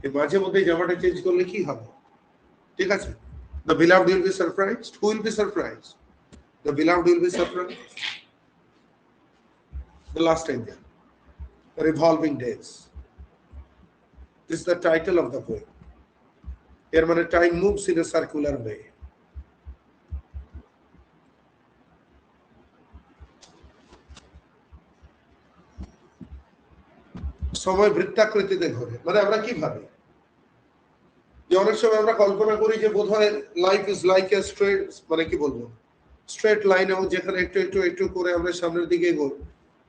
এই মাঝে মধ্যে জামাটা চেঞ্জ করলে কি হবে? ঠিক আছে, the beloved will be surprised. Who will be surprised? The beloved will be surprised. The last idea, revolving days. This is the title of the poem. Here মানে time moves in a circular way. সময় বৃত্তাকৃতিতে ঘোরে, মানে আমরা কি ভাবি যে অনেক সময় আমরা কল্পনা করি যে বোধহয় life is like a straight, মানে কি বলবো, স্ট্রেট লাইন, এবং যেখানে একটু একটু একটু করে আমরা সামনের দিকে এগোই।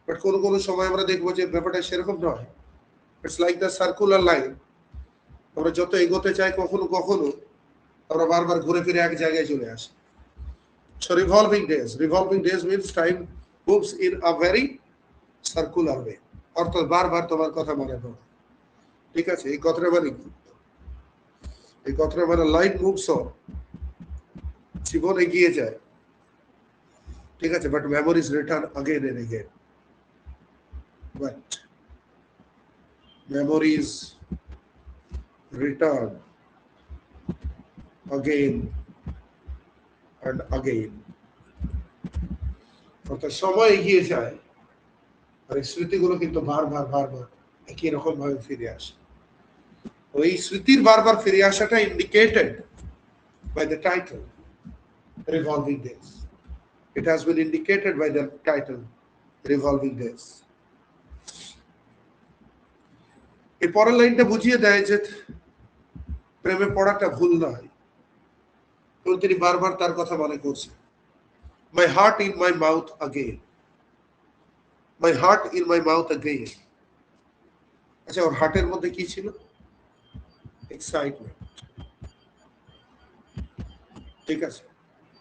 বাট কোনো কোনো সময় আমরা দেখবো যে ব্যাপারটা সেরকম নয়। It's like the circular line. আমরা যত এগোতে চাই কখনো কখনো আমরা বারবার ঘুরে ফিরে এক জায়গায় চলে আসি। So revolving days means time moves in a very circular way, অর্থাৎ বারবার তোমার কথা মনে পড়ে। ঠিক আছে, এই কথাটা মানে কি? এই কথাটা মানে লাইফ মুভস অন, জীবন এগিয়ে যায়, ঠিক আছে, but memories return again and again, but memories return again and again. অর্থাৎ সময় এগিয়ে যায় আর এই স্মৃতিগুলো কিন্তু বারবার বারবার একই রকম ভাবে ফিরে আসে। ওই স্মৃতির বারবার ফিরে আসাটা indicated by the title revolving days. It has been indicated by the title revolving days. এই পরের লাইনটা বুঝিয়ে দেয় যে প্রেমে পড়াটা ভুল নয়, এবং তিনি বারবার তার কথা মনে করছেন। My heart in my mouth again, my heart in my mouth again. আচ্ছা, ওর হার্টের মধ্যে কি ছিল? এক্সাইটমেন্ট। ঠিক আছে,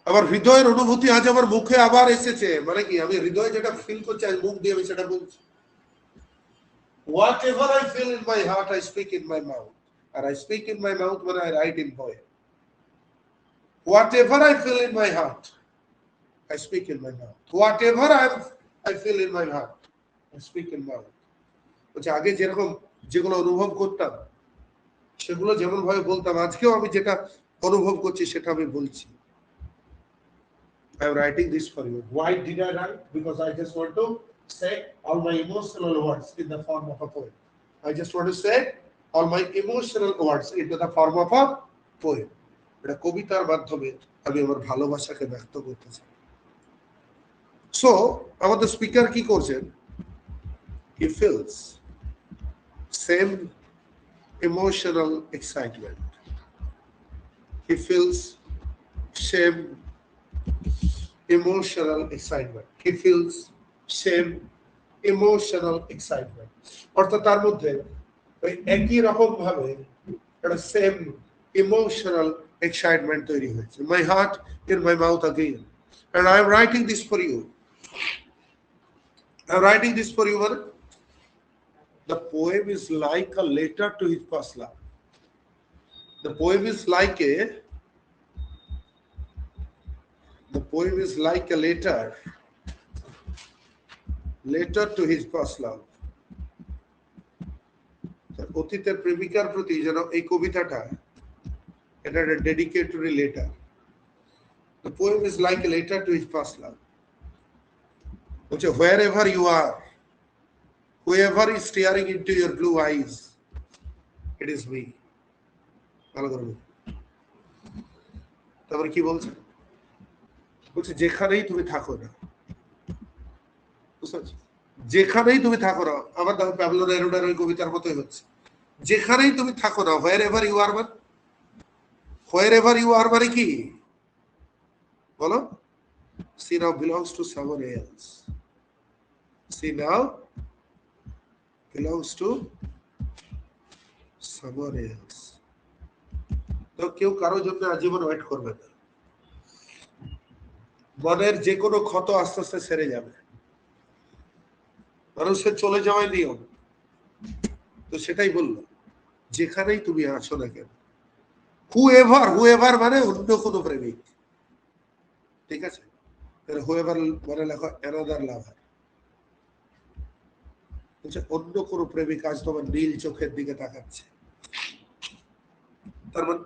আমার হৃদয়ের অনুভূতি আজ আমার মুখে আবার এসেছে, মানে কি আমি হৃদয়ে যেটা ফিল করছি আজ মুখ দিয়ে আমি সেটা বলছি। Whatever I feel in my heart, I speak in my mouth. And I speak in my mouth when I write in poem. Whatever I feel in my heart, I speak in my mouth. Whatever I feel in my heart, I speak in my mouth. বলছে আগে যেরকম যেগুলো অনুভব করতাম সেগুলো যেমন ভাবে বলতাম, আজকেও আমি যেটা অনুভব করছি সেটা আমি বলছি। I am writing this for you. Why did I write? Because I just want to say all my emotional words in the form of a poem. I just want to say all my emotional words into the form of a poem. এটা কবিতার মাধ্যমে আমি আমার ভালোবাসাকে ব্যক্ত করতে চাই। So আমাদের স্পিকার কি করছেন? He feels same emotional excitement. He feels same emotional excitement. He feels same emotional excitement. অর্থাৎ তার মধ্যে ওই একই রকম ভাবে একটা সেম ইমোশনাল এক্সাইটমেন্ট তৈরি হয়েছে। My heart in my mouth again, and I am writing this for you. I am writing this for you. The poem is like a letter to his past love. The poem is like a letter to his past love. অতীতের প্রেমিকার প্রতি যেন এই কবিতাটা এটা একটা ডেডিকেটরি letter. The poem is like a letter to his past love. বলছে wherever you are, whoever is staring into your blue eyes, it is me. ভালো করে বলুন। তারপর কি বলছে? বলছে যেখানেই তুমি থাকো না, যেখানেই তুমি থাকো না, আমার দেখো প্যাবলো নেরুডার ওই কবিতার মতোই হচ্ছে, যেখানেই তুমি থাকো না, wherever you are, wherever you are মানে কি বলো? She now belongs to someone else. She now belongs to someone else. তো কেউ কারোর জন্য আজীবন ওয়েট করবে না। মনের যে কোনো ক্ষত আস্তে আস্তে সেরে যাবে। মানুষের চলে যাওয়াই নিয়ম। তো সেটাই বললো, যেখানেই তুমি আছো না কেন, হুএভার মানে অন্য কোনো প্রেমিক, ঠিক আছে? হুএভার মানে লেখো অ্যানাদার লাভার, অন্য কোনো প্রেমিক আজ তোমার নীল চোখের দিকে তাকাচ্ছে, তার মানে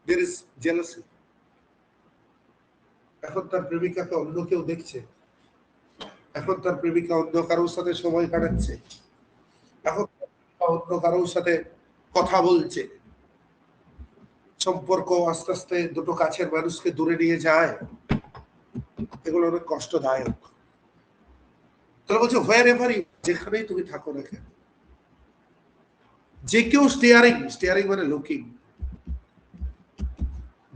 there is jealousy। এখন তার প্রেমিকাকে অন্য কেউ দেখছে, এখন তার প্রেমিকা অন্য কারোর সাথে সময় কাটাচ্ছে, এখন অন্য কারোর সাথে কথা বলছে, সম্পর্ক আস্তে আস্তে দুটো কাছের মানুষকে দূরে নিয়ে যায়, এগুলো অনেক কষ্টদায়ক। তাহলে বলছে হোয়ার এভার ইউ, যেখানেই তুমি থাকো না কেন, যে কেউ স্টিয়ারিং মানে লুকিং,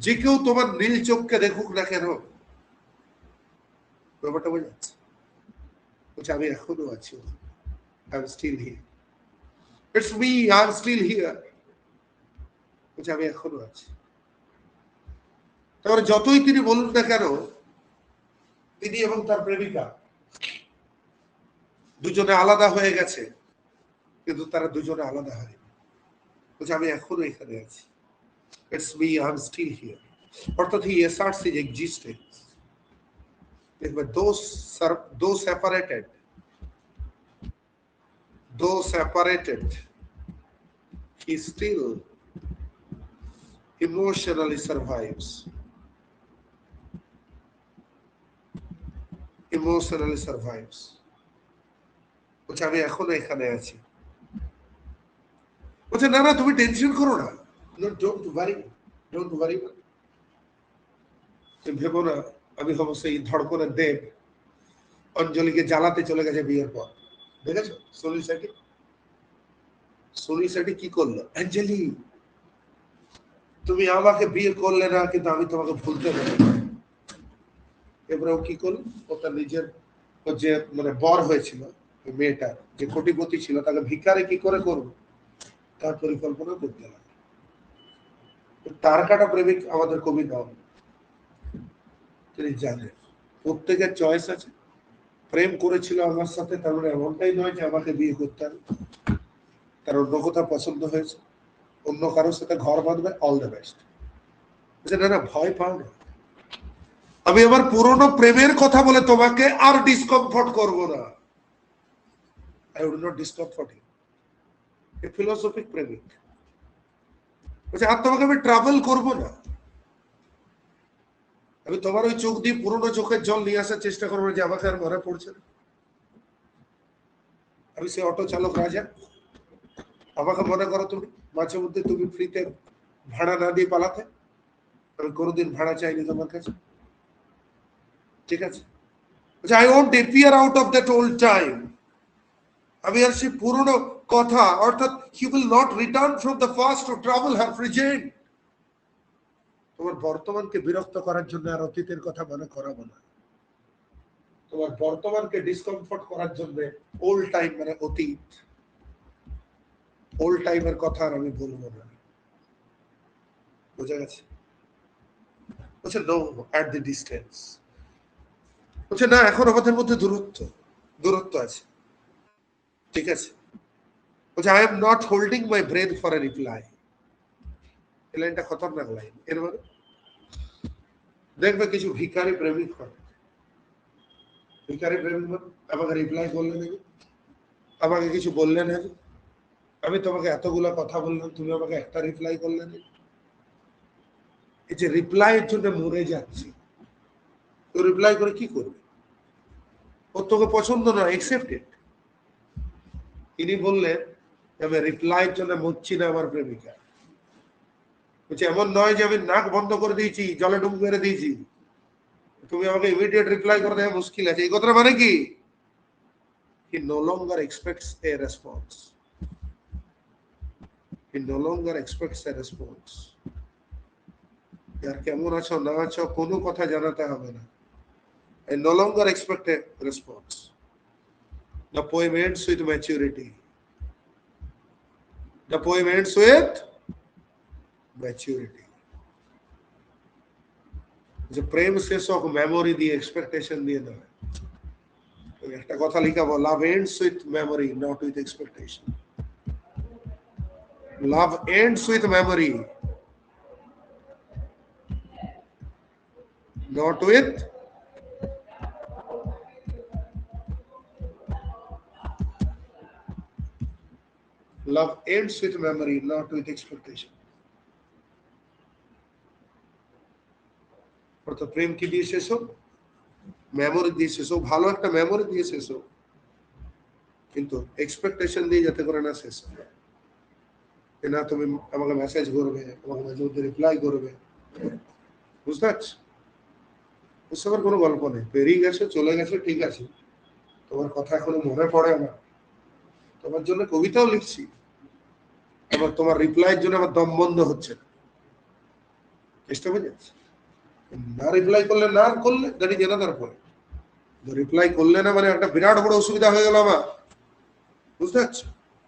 যে কেউ তোমার নীল চোখকে দেখুক না কেন, ব্যাপারটা বোঝাচ্ছে। বলছে আমি এখনো আছি, I am still here, it's me, I am still here. বলছে আমি এখনো আছি। তারপরে যতই তিনি বলুন না কেন, তিনি এবং তার প্রেমিকা দুজনে আলাদা হয়ে গেছে, কিন্তু তারা দুজনে আলাদা হয়নি। বলছে আমি এখনো এখানে আছি, it's me, I am still here. অর্থাৎ হি asserts his existence। দেখবে though separated, he still emotionally survives। বলছে আমি এখনো এখানে আছি। বলছে না না, তুমি টেনশন করো না, ডোন্ট ওয়ারি। তুমি ভেবো না আমি হবো সেই ধড়কনের দেব অঞ্জলিকে জ্বালাতে চলে গেছে বিয়ের পর। দেখেছো সোনি সেটি কি করলো? অঞ্জলি তুমি আমাকে বিয়ে করলে না, কিন্তু আমি তোমাকে ভুলতে পারি। এবারে ও কি করলো, ও তার নিজের যে মানে বর হয়েছিল মেয়েটা, যে কোটিপতি ছিল, তাকে ভিখারি কি করে করবো তার পরিকল্পনা করতে লাগে। তার কাটা প্রেমিক আমাদের কবি নন, তিনি জানেন প্রত্যেকের চয়েস আছে। প্রেম করেছিল আমার সাথে, তার মানে এমনটাই নয় যে আমাকে বিয়ে করতে হবে। তার অন্য কোথাও পছন্দ হয়েছে, অন্য কারোর সাথে ঘর বাঁধবে, অল দ্য বেস্ট। না না, ভয় পাও না, আমি আমার পুরনো প্রেমের কথা বলে তোমাকে আর ডিসকমফর্ট করব না। I will not discomfort you. A philosophic প্রেমিক বলছে আর তোমাকে আমি ট্রাভেল করব না, আমি তোমার ওই চোখ দিয়ে পুরনো চোখের জল নিয়ে আসার চেষ্টা করবো যে আমাকে আর মনে পড়ছে না। আমি সে অটো চালক রাজা, আমাকে মনে করো তুমি মাঝে মধ্যে তুমি ফ্রিতে ভাড়া না দিয়ে পালাতে, আমি কোনোদিন ভাড়া চাইনি তোমার কাছে, ঠিক আছে? I want disappear out of that old time. আমি আর সেই পুরনো কথা, অর্থাৎ he will not return from the past to travel her present. তোমার বর্তমানকে বিরক্ত করার জন্য আর অতীতের কথা মনে করাবো না, তোমার বর্তমানকে ডিসকমফর্ট করার জন্য ওল্ড টাইম মানে অতীত, ওল্ড টাইমের কথা আর আমি বলবো না। বোঝা গেছে? বলছে নো, অ্যাট দি ডিস্টেন্স। বলছে না, এখন আমাদের মধ্যে দূরত্ব আছে, ঠিক আছে? বলছে I am not holding my breath for a reply. এই লাইনটা খতরনাক লাইন। এর মানে দেখবে কিছু ভিখারি প্রেমিক হয়, ভিখারি প্রেমিক আমাকে রিপ্লাই করলে নেবে, আমাকে কিছু বললে নেবে, আমি তোমাকে এতগুলো কথা বললাম, তুমি আমাকে একটা রিপ্লাই করলে নেবে। এই যে রিপ্লাইয়ের জন্য মরে যাচ্ছি, তো রিপ্লাই করে কি করবে? ওর তোকে পছন্দ না, একসেপ্টেড। তিনি বললেন আমি রিপ্লাইয়ের জন্য মরছি না আমার প্রেমিকা। বলছে এমন নয় যে আমি নাক বন্ধ করে দিয়েছি, জলে ডুব মেরে দিয়েছি, তুমি আমাকে ইমিডিয়েট রিপ্লাই করে দেওয়া মুশকিল আছে। এই কথাটা মানে কি? He no longer expects a response. He no longer expects a response. আর কেমন আছো না আছো কোনো কথা জানাতে হবে না। I no longer expect a response. The poem ends with maturity. The poem ends with maturity. যে প্রেম শেষ হোক মেমোরি দিয়ে এক্সপেকটেশন দিয়ে দেবে একটা কথা লিখাবো love ends with memory not with expectation love ends with memory not with love ends with memory not with expectation অর্থাৎ প্রেম কি দিয়ে শেষ হোক মেমোরি দিয়ে শেষ হোক ভালো একটা মেমোরি দিয়ে শেষ হোক কিন্তু এক্সপেকটেশন দিয়ে যাতে করে না শেষ হয় না তুমি আমাকে মেসেজ করবে আমাকে মাঝে মধ্যে রিপ্লাই করবে বুঝতে পারছো ওসবের কোনো গল্প নেই পেরিয়ে গেছে চলে গেছে ঠিক আছে তোমার কথা এখনো মনে পড়ে আমার তোমার জন্য কবিতাও লিখছি আবার তোমার রিপ্লাইয়ের জন্য আমার দম বন্ধ হচ্ছে চেষ্টা বুঝেছি না রিপ্লাই করলে না করলে that is another point reply করলে না মানে একটা বিরাট বড় অসুবিধা হয়ে গেল আমার বুঝতে পারছো